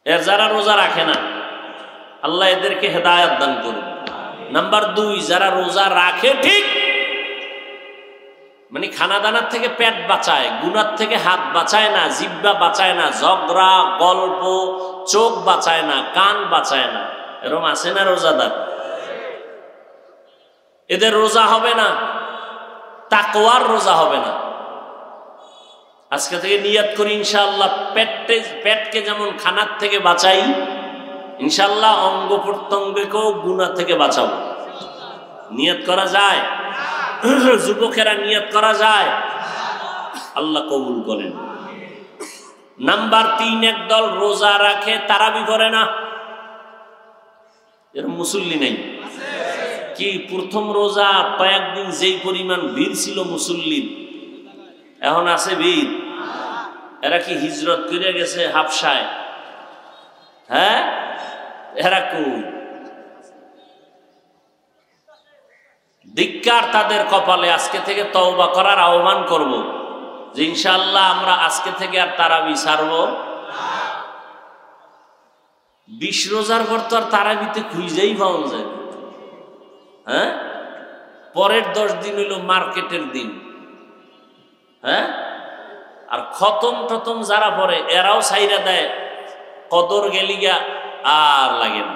A: এর যারা রোজা রাখে না, আল্লাহ এদেরকে হেদায়াত দান করুন। নাম্বার 2, যারা রোজা রাখে ঠিক, মানে খানা দানার থেকে পেট বাঁচায়, গুনার থেকে হাত বাঁচায় না, জিহ্বা বাঁচায় না, ঝগড়া গল্প, চোখ বাঁচায় না, কান বাঁচায় না, এরকম আছে না রোজাদার? এদের রোজা হবে না, তাকওয়ার রোজা হবে না। আজকে থেকে নিয়ত করি ইনশাআল্লাহ পেটকে যেমন খানার থেকে বাঁচাই, ইনশাআল্লাহ অঙ্গ প্রত্যঙ্গকেও গুনাহ থেকে বাঁচাবো। নিয়ত করা যায়? যুবকেরা নিয়ত করা যায়? আল্লাহ কবুল করেন। নাম্বার 3, একদল রোজা রাখে তারাবি করে না, এর মুসল্লি নেই। কি প্রথম রোজা কয়েকদিন যেই পরিমাণ ভিড় ছিল মুসল্লির, এখন আছে ভিড়? এরা কি হিজরত করে গেছে হাবশায়? হ্যাঁ, এরা কই? ধিক্কার তাদের কপালে। আজকে থেকে তওবা করার আহ্বান করব যে ইনশাআল্লাহ আমরা আজকে থেকে আর তারাবি ছাড়ব। 20 রোজার পর তো আর তারাবিতে খুঁজেই পাওয়া যায়। হ্যাঁ, পরের 10 দিন হইল মার্কেটের দিন। হ্যাঁ, আর খতম টতম যারা পড়ে এরাও ছাইরা দেয়, কদর গেলিগা আর লাগে না,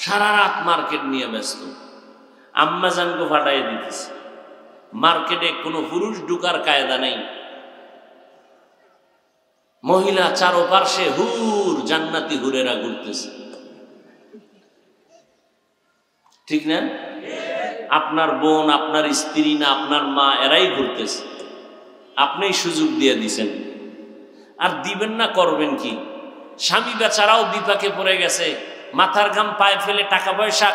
A: সারা রাত মার্কেট নিয়ে ব্যস্ত। আম্মা জানকে ফাটাই দিতেছে, মার্কেটে কোনো পুরুষ ঢুকার কায়দা নেই, মহিলা চারোপাশে হুর জান্নাতি হুরেরা ঘুরতেছে। ঠিক না? আপনার বোন, আপনার স্ত্রী না আপনার মা, এরাই ঘুরতেছে, আপনিই সুযোগ দিয়ে দিছেন। আর দিবেন না করবেন কি? স্বামী বেচারাও বিপাকে পড়ে গেছে, মাথার ঘাম পায়ে ফেলে টাকা পয়সা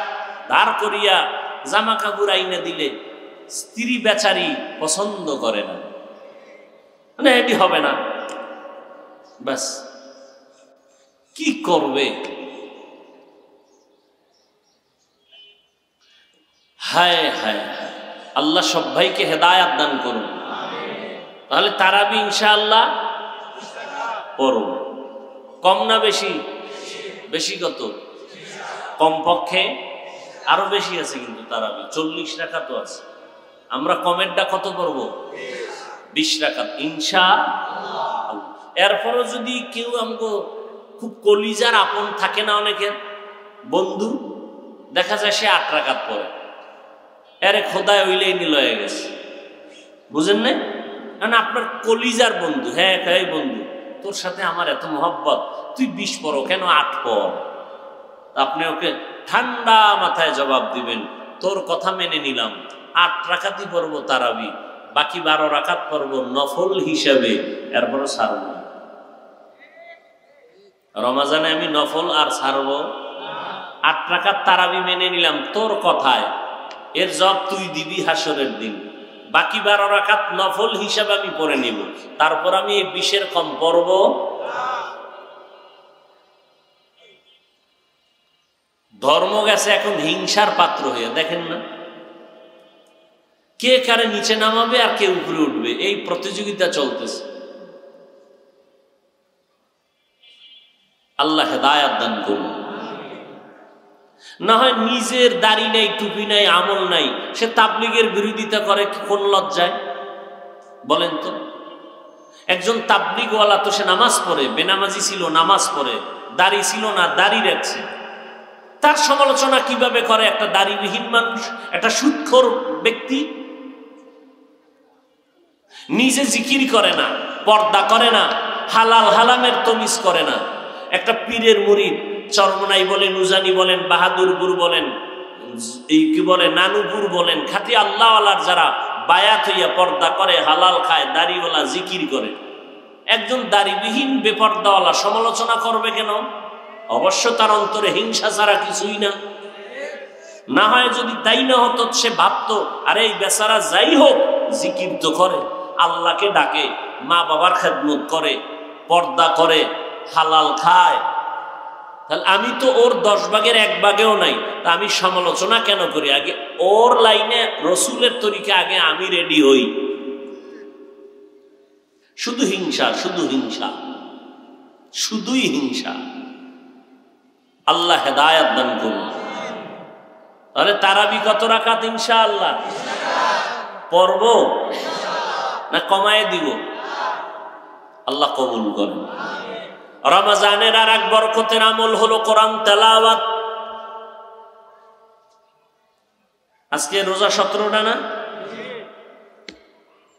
A: ধার করিয়া জামা কাপড় আইনা দিলে স্ত্রী বেচারি পছন্দ করে না, মানে এটি হবে না। ব্যাস কি করবে? হায় হায়, আল্লাহ সব ভাইকে হেদায়াত দান করুন। তাহলে তারাবি ইনশাআল্লাহ পড়ব। কম না বেশি? বেশি কত? কমপক্ষে আরো বেশি আছে কিন্তু তারাবি 40 রাকাত আছে। আমরা কমেরটা কত করব? 20 রাকাত ইনশাআল্লাহ। এরপরও যদি কেউ আমাকে খুব কলিজার আপন থাকে না, অনেকের বন্ধু দেখা যায় সে 8 রাকাত পড়ে, এরে খোদায় ওইলেই নিল হয়ে গেছে, বুঝেন না? কারণ আপনার কলিজার বন্ধু, হ্যাঁ হ্যাঁ বন্ধু তোর সাথে আমার এত মহব্বত, তুই 20 পড়ো কেন 8 পড়। আপনি ওকে ঠান্ডা মাথায় জবাব দিবেন, তোর কথা মেনে নিলাম, 8 রাকাতই পড়বো তারাবি, বাকি 12 রাকাত পড়বো নফল হিসাবে, এরপরও ছাড়ব না। রমাজানে আমি নফল আর ছাড়ব? 8 রাকাত তারাবি মেনে নিলাম তোর কথায়, এর জব তুই দিবি হাসরের দিন। বাকি 12 রাকাত নফল হিসাবে আমি পড়ে নিব, তারপর আমি এই 20-এর কম পড়ব। ধর্ম গেছে এখন হিংসার পাত্র হয়ে, দেখেন না? কে কারে নিচে নামাবে আর কে উপরে উঠবে, এই প্রতিযোগিতা চলতেছে। আল্লাহ হেদায়াত দান করুন। না হয় নিজের দাড়ি নাই, টুপি নাই, আমল নাই, সে তাবলীগের বিরোধিতা করে কোন লজ্জায়? বলেন তো। একজন তাবলীগওয়ালা তো সে নামাজ পড়ে, বেনামাজি ছিল নামাজ পড়ে, দাড়ি ছিল না দাড়ি রাখছে, তার সমালোচনা কিভাবে করে একটা দাড়িবিহীন মানুষ, একটা সুদখোর ব্যক্তি? নিজে জিকির করে না, পর্দা করে না, হালাল হালামের তমিজ করে না, একটা পীরের মুরিদ, চরমনাই বলেন, উজানি বলেন, বাহাদুরপুর বলেন, এই কি বলে নানুপুর বলেন, খাঁটি আল্লাহওয়ালার যারা বায়াত হইয়া পর্দা করে, হালাল খায়, দাড়িওয়ালা জিকির করে, একজন দাড়িবিহীন বেপর্দাওয়ালা সমালোচনা করবে কেন? অবশ্য তার অন্তরে হিংসা ছাড়া কিছুই না। না হয় যদি তাই না হতো, সে ভাবতো আরে এই বেচারা যাই হোক জিকির তো করে, আল্লাহকে ডাকে, মা বাবার খেদমত করে, পর্দা করে, হালাল খায়, তাহলে আমি তো ওর 10 ভাগের 1 ভাগেও নাই, তা আমি সমালোচনা কেন করি? আগে ওর লাইনে রসুলের তরিকা আগে আমি রেডি হই। শুধু হিংসা, শুধু হিংসা, শুধুই হিংসা। আল্লাহ হেদায়েত দান করুন। তাহলে তারাবি কত রাকাত ইনশাআল্লাহ পড়ব না কমায় দিব? আল্লাহ কবুল করেন। রমজানের আর এক বরকতের আমল হলো কোরআন তেলাওয়াত। আজকে রোজা 17টা না?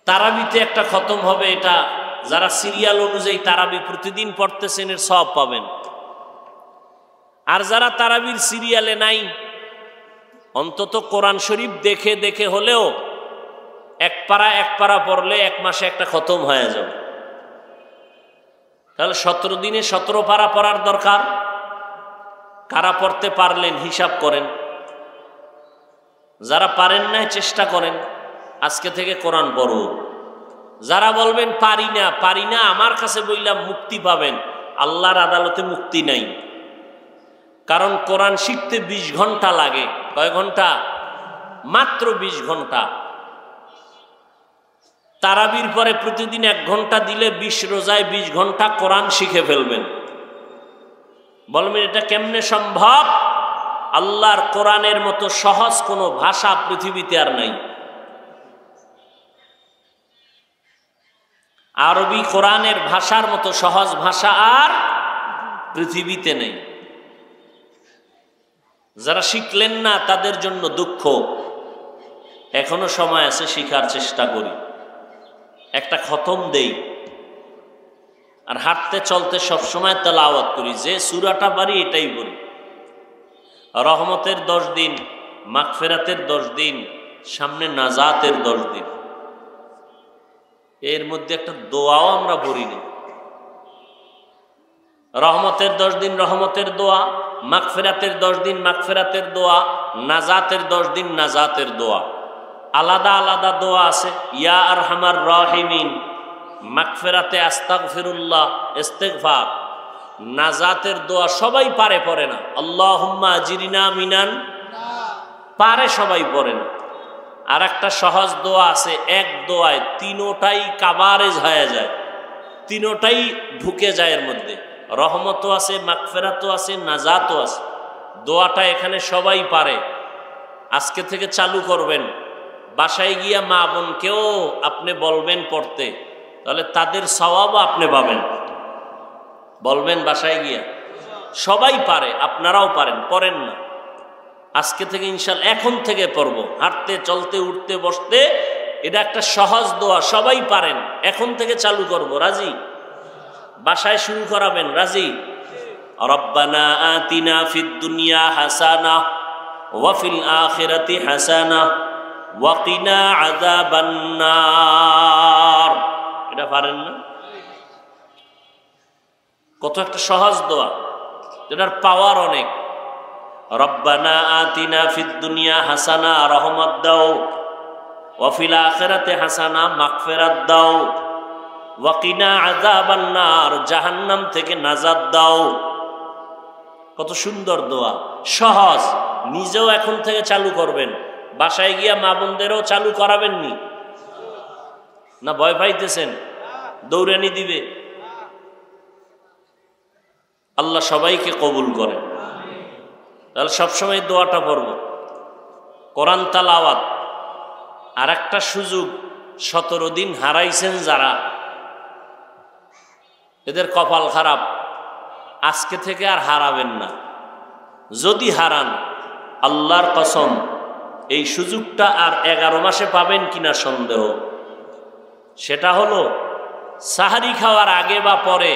A: তারাবিতে একটা খতম হবে, এটা যারা সিরিয়াল অনুযায়ী তারাবি প্রতিদিন পড়তেছেন এর সওয়াব পাবেন। আর যারা তারাবির সিরিয়ালে নাই, অন্তত কোরআন শরীফ দেখে দেখে হলেও এক পারা পড়লে 1 মাসে একটা খতম হয়ে যাবে। তাহলে 17 দিনে 17 পারা পড়ার দরকার। কারা পড়তে পারলেন হিসাব করেন, যারা পারেন না চেষ্টা করেন আজকে থেকে কোরআন পড়ো। যারা বলবেন পারি না আমার কাছে বললাম মুক্তি পাবেন, আল্লাহর আদালতে মুক্তি নাই। কারণ কোরআন শিখতে 20 ঘন্টা লাগে। কয় ঘন্টা? মাত্র 20 ঘন্টা। তারাবির পরে প্রতিদিন 1 ঘন্টা দিলে 20 রোজায় 20 ঘন্টা কোরআন শিখে ফেলবেন। বলবেন এটা কেমনে সম্ভব? আল্লাহর কোরআনের মতো সহজ কোনো ভাষা পৃথিবীতে আর নাই। আরবি কোরআনের ভাষার মতো সহজ ভাষা আর পৃথিবীতে নেই। যারা শিখলেন না তাদের জন্য দুঃখ। এখনো সময় আছে, শিখার চেষ্টা করি, একটা খতম দেই। আর হাঁটতে চলতে সবসময় তেলাওয়াত করি, যে সূরাটা পারি এটাই বলি। রহমতের 10 দিন, মাগফিরাতের 10 দিন, সামনে নাজাতের 10 দিন। এর মধ্যে একটা দোয়াও আমরা পড়ি না। রহমতের 10 দিন রহমতের দোয়া, মাগফিরাতের 10 দিন মাগফিরাতের দোয়া, নাজাতের 10 দিন নাজাতের দোয়া। আলাদা আলাদা দোয়া আছে। ইয়া আরহামার রাহিমিন, মাগফিরাতে আস্তাগফিরুল্লাহ, ইস্তিগফার। নাজাতের দোয়া সবাই পারে, পড়ে না। আল্লাহুম্মা আজিরিনা মিনান, পারে সবাই, পড়ে না। আর একটা সহজ দোয়া আছে, এক দোয়ায় 3টাই কাভারেজ হয়ে যায়, 3টাই ঢুকে যায় এর মধ্যে। রহমতও আছে, মাগফিরাতও আছে, নাজাতও আছে। দোয়াটা এখানে সবাই পারে। আজকে থেকে চালু করবেন। বাসায় গিয়া মা বোনকেও আপনি বলবেন পড়তে, তাহলে তাদের সওয়াবও আপনি পাবেন। বলবেন বাসায় গিয়া, সবাই পারে, আপনারাও পারেন, পড়েন না। আজকে থেকে ইনশাআল্লাহ এখন থেকে পড়ব, হাঁটতে চলতে উঠতে বসতে। এটা একটা সহজ দোয়া, সবাই পারেন। এখন থেকে চালু করব, রাজি? বাসায় শুরু করাবেন, রাজি? রব্বানা আতিনা ফিদ দুনিয়া হাসানাহ ওয়া ফিল আখিরাতি হাসানাহ ওয়া কিনা আযাবান নার। এটা পারেন না? কত একটা সহজ দোয়া, এটার পাওয়ার অনেক। রব্বানা আতিনা ফিদ দুনিয়া হাসানা, রহমত দাও। ওয়া ফিল আখিরাতি হাসানা, মাগফিরাত দাও। ওয়া কিনা আযাবান নার, জাহান্নাম থেকে নাজাত দাও। কত সুন্দর দোয়া, সহজ। নিজেও এখন থেকে চালু করবেন, বাসায় গিয়া মা বোনদেরও চালু করাবেননি না? ভয় পাইতেছেন? দৌড়ানি দিবে। আল্লাহ সবাইকে কবুল করেন। তাহলে সবসময় দোয়াটা পড়ব। কোরআন তেলাওয়াত আর একটা সুযোগ। 17 দিন হারাইছেন যারা, এদের কপাল খারাপ। আজকে থেকে আর হারাবেন না। যদি হারান, আল্লাহর কসম এই সুযোগটা আর 11 মাসে পাবেন কিনা সন্দেহ। সেটা হলো সাহারি খাওয়ার আগে বা পরে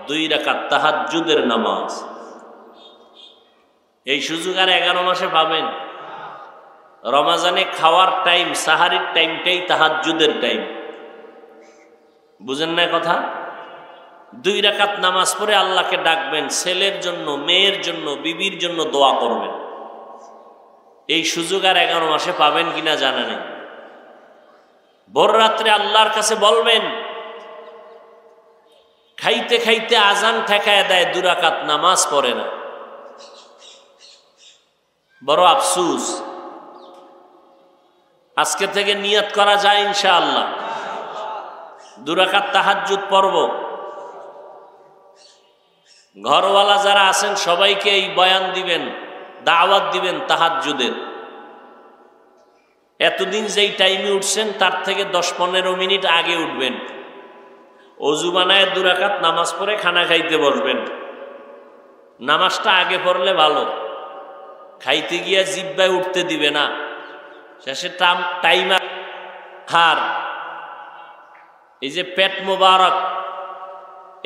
A: 2 রাকাত তাহাজ্জুদের নামাজ। এই সুযোগ আর 11 মাসে পাবেন? রমজানে খাওয়ার টাইম, সাহারির টাইমটাই তাহাজ্জুদের টাইম। বুঝেন না কথা? 2 রাকাত নামাজ পড়ে আল্লাহকে ডাকবেন, ছেলের জন্য, মেয়ের জন্য, বিবির জন্য দোয়া করবেন। এই সুযোগ আর 11 মাসে পাবেন কিনা জানা নেই। ভোর রাত্রে আল্লাহর কাছে বলবেন, খাইতে খাইতে আজান ঠেকায় দেয়, 2 রাকাত নামাজ পড়ে না। বড় আফসোস। আজকে থেকে নিয়ত করা যায় ইনশাআল্লাহ 2 রাকাত তাহাজ্জুদ পড়ব। ঘরওয়ালা যারা আছেন সবাইকে এই বয়ান দিবেন, দাওয়াত দিবেন তাহাজ্জুদের। এতদিন যেই টাইমে উঠছেন তার থেকে 10-15 মিনিট আগে উঠবেন। অজু বানায় 2 রাকাত নামাজ পড়ে খানা খাইতে বসবেন। নামাজটা আগে পড়লে ভালো, খাইতে গিয়া জিহ্বায় উঠতে দিবে না। শেষে টাইম হার। এই যে পেট মোবারক,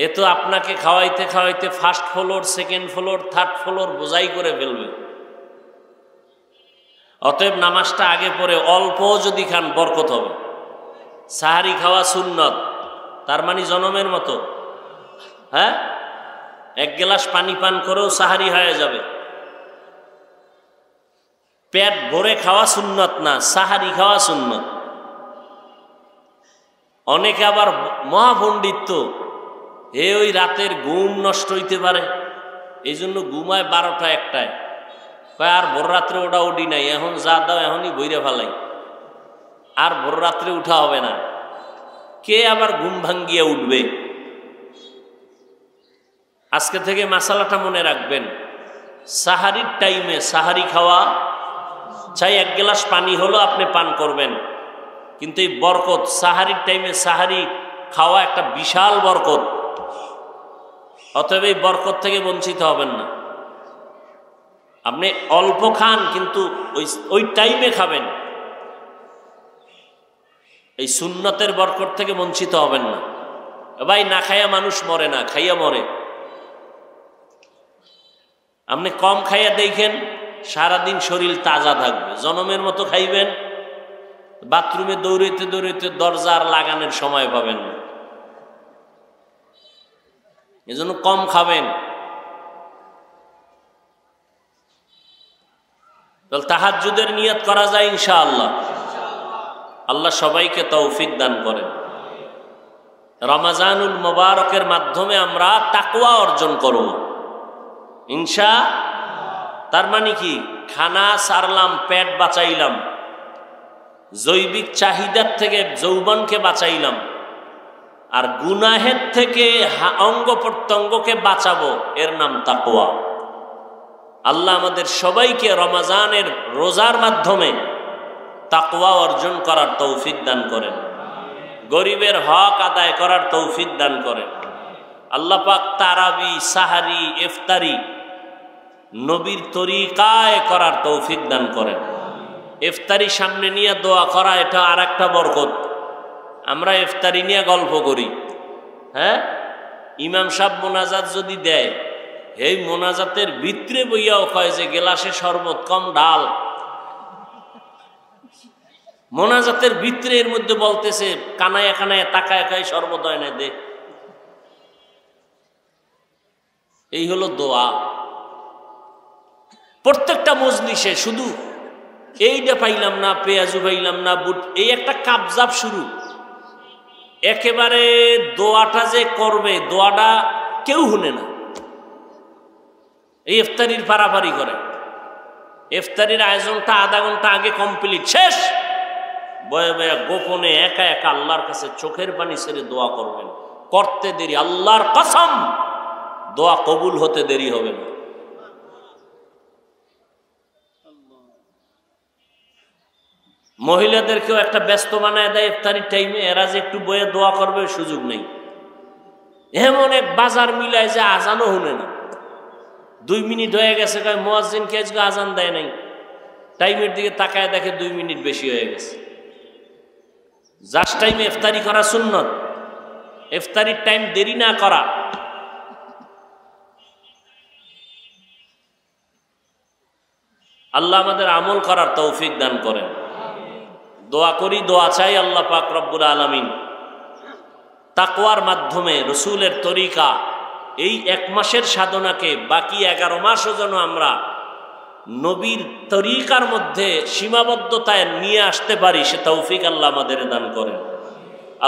A: এ তো আপনাকে খাওয়াইতে খাওয়াইতে 1st floor, 2nd floor, 3rd floor বোঝাই করে ফেলবে। অতএব নামাজটা আগে পড়ে অল্প যদি খান বরকত হবে। সাহারি খাওয়া সুন্নত, তার মানে জনমের মতো। হ্যাঁ, 1 গ্লাস পানি পান করেও সাহারি হয়ে যাবে। পেট ভরে খাওয়া সুন্নত না, সাহারি খাওয়া সুন্নত। অনেকে আবার মহাপণ্ডিত, ওই রাতের ঘুম নষ্ট হইতে পারে, এই জন্য ঘুমায় 12টা-1টায়। আর ভোর রাত্রে ওটা উঠি নাই, এখন যা দাও এখনই বইরে ফেলাই, আর ভোর রাত্রে উঠা হবে না। কে আবার ঘুম ভাঙ্গিয়া উঠবে? আজকে থেকে মাসালাটা মনে রাখবেন, সাহারির টাইমে সাহারি খাওয়া চাই, 1 গ্লাস পানি হলো আপনি পান করবেন, কিন্তু এই বরকত সাহারির টাইমে সাহারি খাওয়া একটা বিশাল বরকত। অতএব এই বরকত থেকে বঞ্চিত হবেন না। আপনি অল্প খান, কিন্তু ওই টাইমে খাবেন। এই সুন্নতের বরকত থেকে বঞ্চিত হবেন না। ভাই, না খাইয়া মানুষ মরে না, খাইয়া মরে। আপনি কম খাইয়া দেখেন, সারাদিন শরীর তাজা থাকবে। জনমের মতো খাইবেন, বাথরুমে দৌড়াইতে দৌড়াইতে দরজা আর লাগানোর সময় পাবেন না। এজন্য কম খাবেন। তাহাজ্জুদের নিয়ত করা যায় ইনশাআল্লাহ। আল্লাহ সবাইকে তৌফিক দান করেন। রমজানুল মুবারকের মাধ্যমে আমরা তাকওয়া অর্জন করব ইনশাআল্লাহ। তার মানে কি, খানা সারলাম, পেট বাঁচাইলাম, জৈবিক চাহিদার থেকে যৌবনকে বাঁচাইলাম, আর গুনাহের থেকে অঙ্গ প্রত্যঙ্গকে বাঁচাবো, এর নাম তাকওয়া। আল্লাহ আমাদের সবাইকে রমজানের রোজার মাধ্যমে তাকওয়া অর্জন করার তৌফিক দান করেন, গরিবের হক আদায় করার তৌফিক দান করেন। আল্লাহ পাক তারাবি, সাহারি, ইফতারি নবীর তরিকায় করার তৌফিক দান করেন। ইফতারি সামনে নিয়ে দোয়া করা, এটা আর একটা বরকত। আমরা ইফতারি নিয়ে গল্প করি। হ্যাঁ, ইমাম সাহেব মোনাজাত যদি দেয়, এই মোনাজাতের ভিতরে বইয়াও কয় যে গেলাসে শরবত কম ডাল। মোনাজাতের ভিতরে এর মধ্যে বলতেছে কানায় কানায় তাকায় কায় শরবত হয় না দে। এই হলো দোয়া। প্রত্যেকটা মজলিসে শুধু এইটা পাইলাম না, পেঁয়াজু পাইলাম না, বুট, এই একটা কাবজাব শুরু। একেবারে দোয়াটা যে করবে, দোয়াটা কেউ শুনে না। এই ইফতারির পারাপারি করে, ইফতারির আয়োজনটা আধা ঘন্টা আগে কমপ্লিট, শেষ। বয়ে বয়ে গোপনে একা একা আল্লাহর কাছে চোখের পানি ছেড়ে দোয়া করবেন। করতে দেরি, আল্লাহর কসম দোয়া কবুল হতে দেরি হবে না। মহিলাদেরকেও একটা ব্যস্ত বানায় দেয় ইফতারির টাইমে, এরা যে একটু বয়ে দোয়া করবে সুযোগ নেই। এমন এক বাজার মিলায় যে আজানও শুনে না। 2 মিনিট হয়ে গেছে, কয় মুয়াজ্জিনকে আজকে আজান দেয় নাই। টাইমের দিকে তাকায় দেখে 2 মিনিট বেশি হয়ে গেছে। জাস্ট টাইমে ইফতারি করা সুন্নত, ইফতারির টাইম দেরি না করা। আল্লাহ আমাদের আমল করার তৌফিক দান করেন। দোয়া করি, দোয়া চাই আল্লাহ পাক রব্বুল আলামিন তাকওয়ার মাধ্যমে রসুলের তরিকা, এই 1 মাসের সাধনাকে বাকি 11 মাসও যেন আমরা নবীর তরিকার মধ্যে সীমাবদ্ধতায় নিয়ে আসতে পারি, সে তৌফিক আল্লাহ আমাদের দান করেন।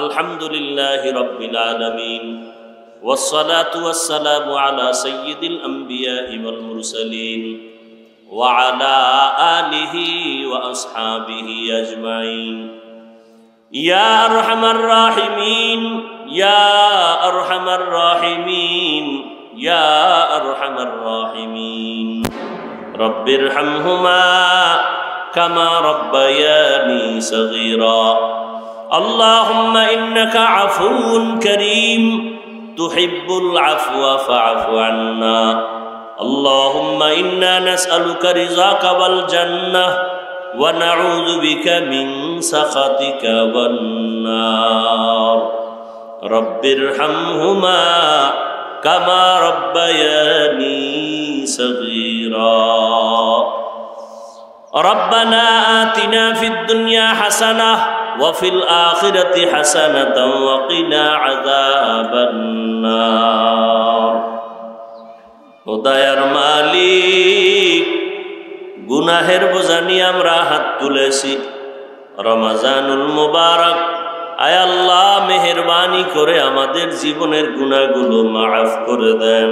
A: আলহামদুলিল্লাহি রাব্বিল আলামিন। والصلاة والسلام على سيد الأنبياء والمرسلين وعلى آله وأصحابه أجمعين يا أرحم الراحمين يا أرحم الراحمين يا أرحم الراحمين رب ارحمهما كما ربياني صغيرا اللهم إنك عفو كريم تحب العفو فاعف عنا اللهم إنا نسألك رضاك والجنة ونعوذ بك من سخطك والنار رب ارحمهما كما ربياني صغيرا ربنا آتنا في الدنيا حسنة وفي الآخرة حسنة وقنا عذاب النار খোদায়ার মালিক গুনাহের বোঝা নিয়ে আমরা হাত তুলেছি রমজানুল মুবারক আয় আল্লাহ মেহেরবানি করে আমাদের জীবনের গুনাহগুলো মাফ করে দেন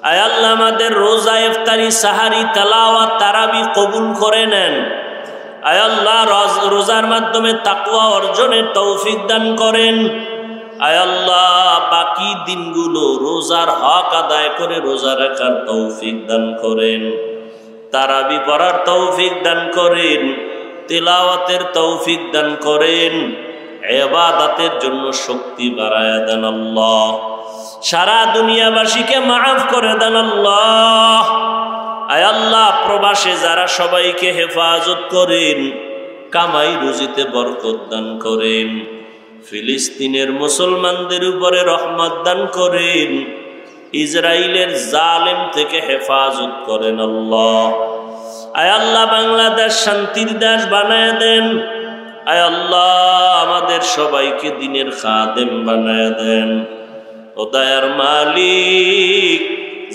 A: আয় আল্লাহ আমাদের রোজা ইফতারি সাহারি তেলাওয়াত তারাবি কবুল করে নেন আয় আল্লাহ রোজার মাধ্যমে তাকওয়া অর্জনের তৌফিক দান করেন আয় আল্লাহ বাকি দিনগুলো রোজার হক আদায় করে রোজা রাখার তৌফিক দান করেন তারাবি পড়ার তৌফিক দান করেন তিলাওয়াতের তৌফিক দান করেন ইবাদতের জন্য শক্তি বাড়ায়া দেন আল্লাহ সারা দুনিয়াবাসীকে মাফ করে দেন আল্লাহ আয় আল্লাহ প্রবাসে যারা সবাইকে হেফাজত করেন কামাই রুজিতে বরকত দান করেন ফিলিস্তিনের মুসলমানদের উপরে রহমত দান করেন ইসরায়েলের জালেম থেকে হেফাজত করেন আল্লাহ আয় আল্লাহ বাংলাদেশ শান্তির দেশ বানায় দেন আয় আল্লাহ আমাদের সবাইকে দ্বীনের খাদেম বানায় দেন ও দয়ার মালিক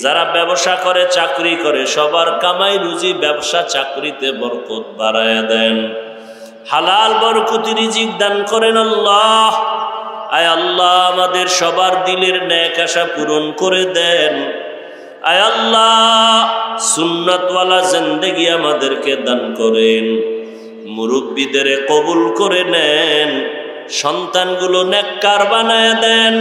A: যারা ব্যবসা করে চাকরি করে সবার কামাই রুজি ব্যবসা চাকরিতে বরকত বাড়ায় দেন হালাল বরকতি রিজিক দান করেন আল্লাহ আয় আল্লাহ আমাদের সবার দিলের নেক আশা পূরণ করে দেন আয় আল্লাহ সুন্নাতওয়ালা জিন্দেগি আমাদেরকে দান করেন মুরব্বিদের কবুল করে নেন সন্তানগুলো নেককার বানায় দেন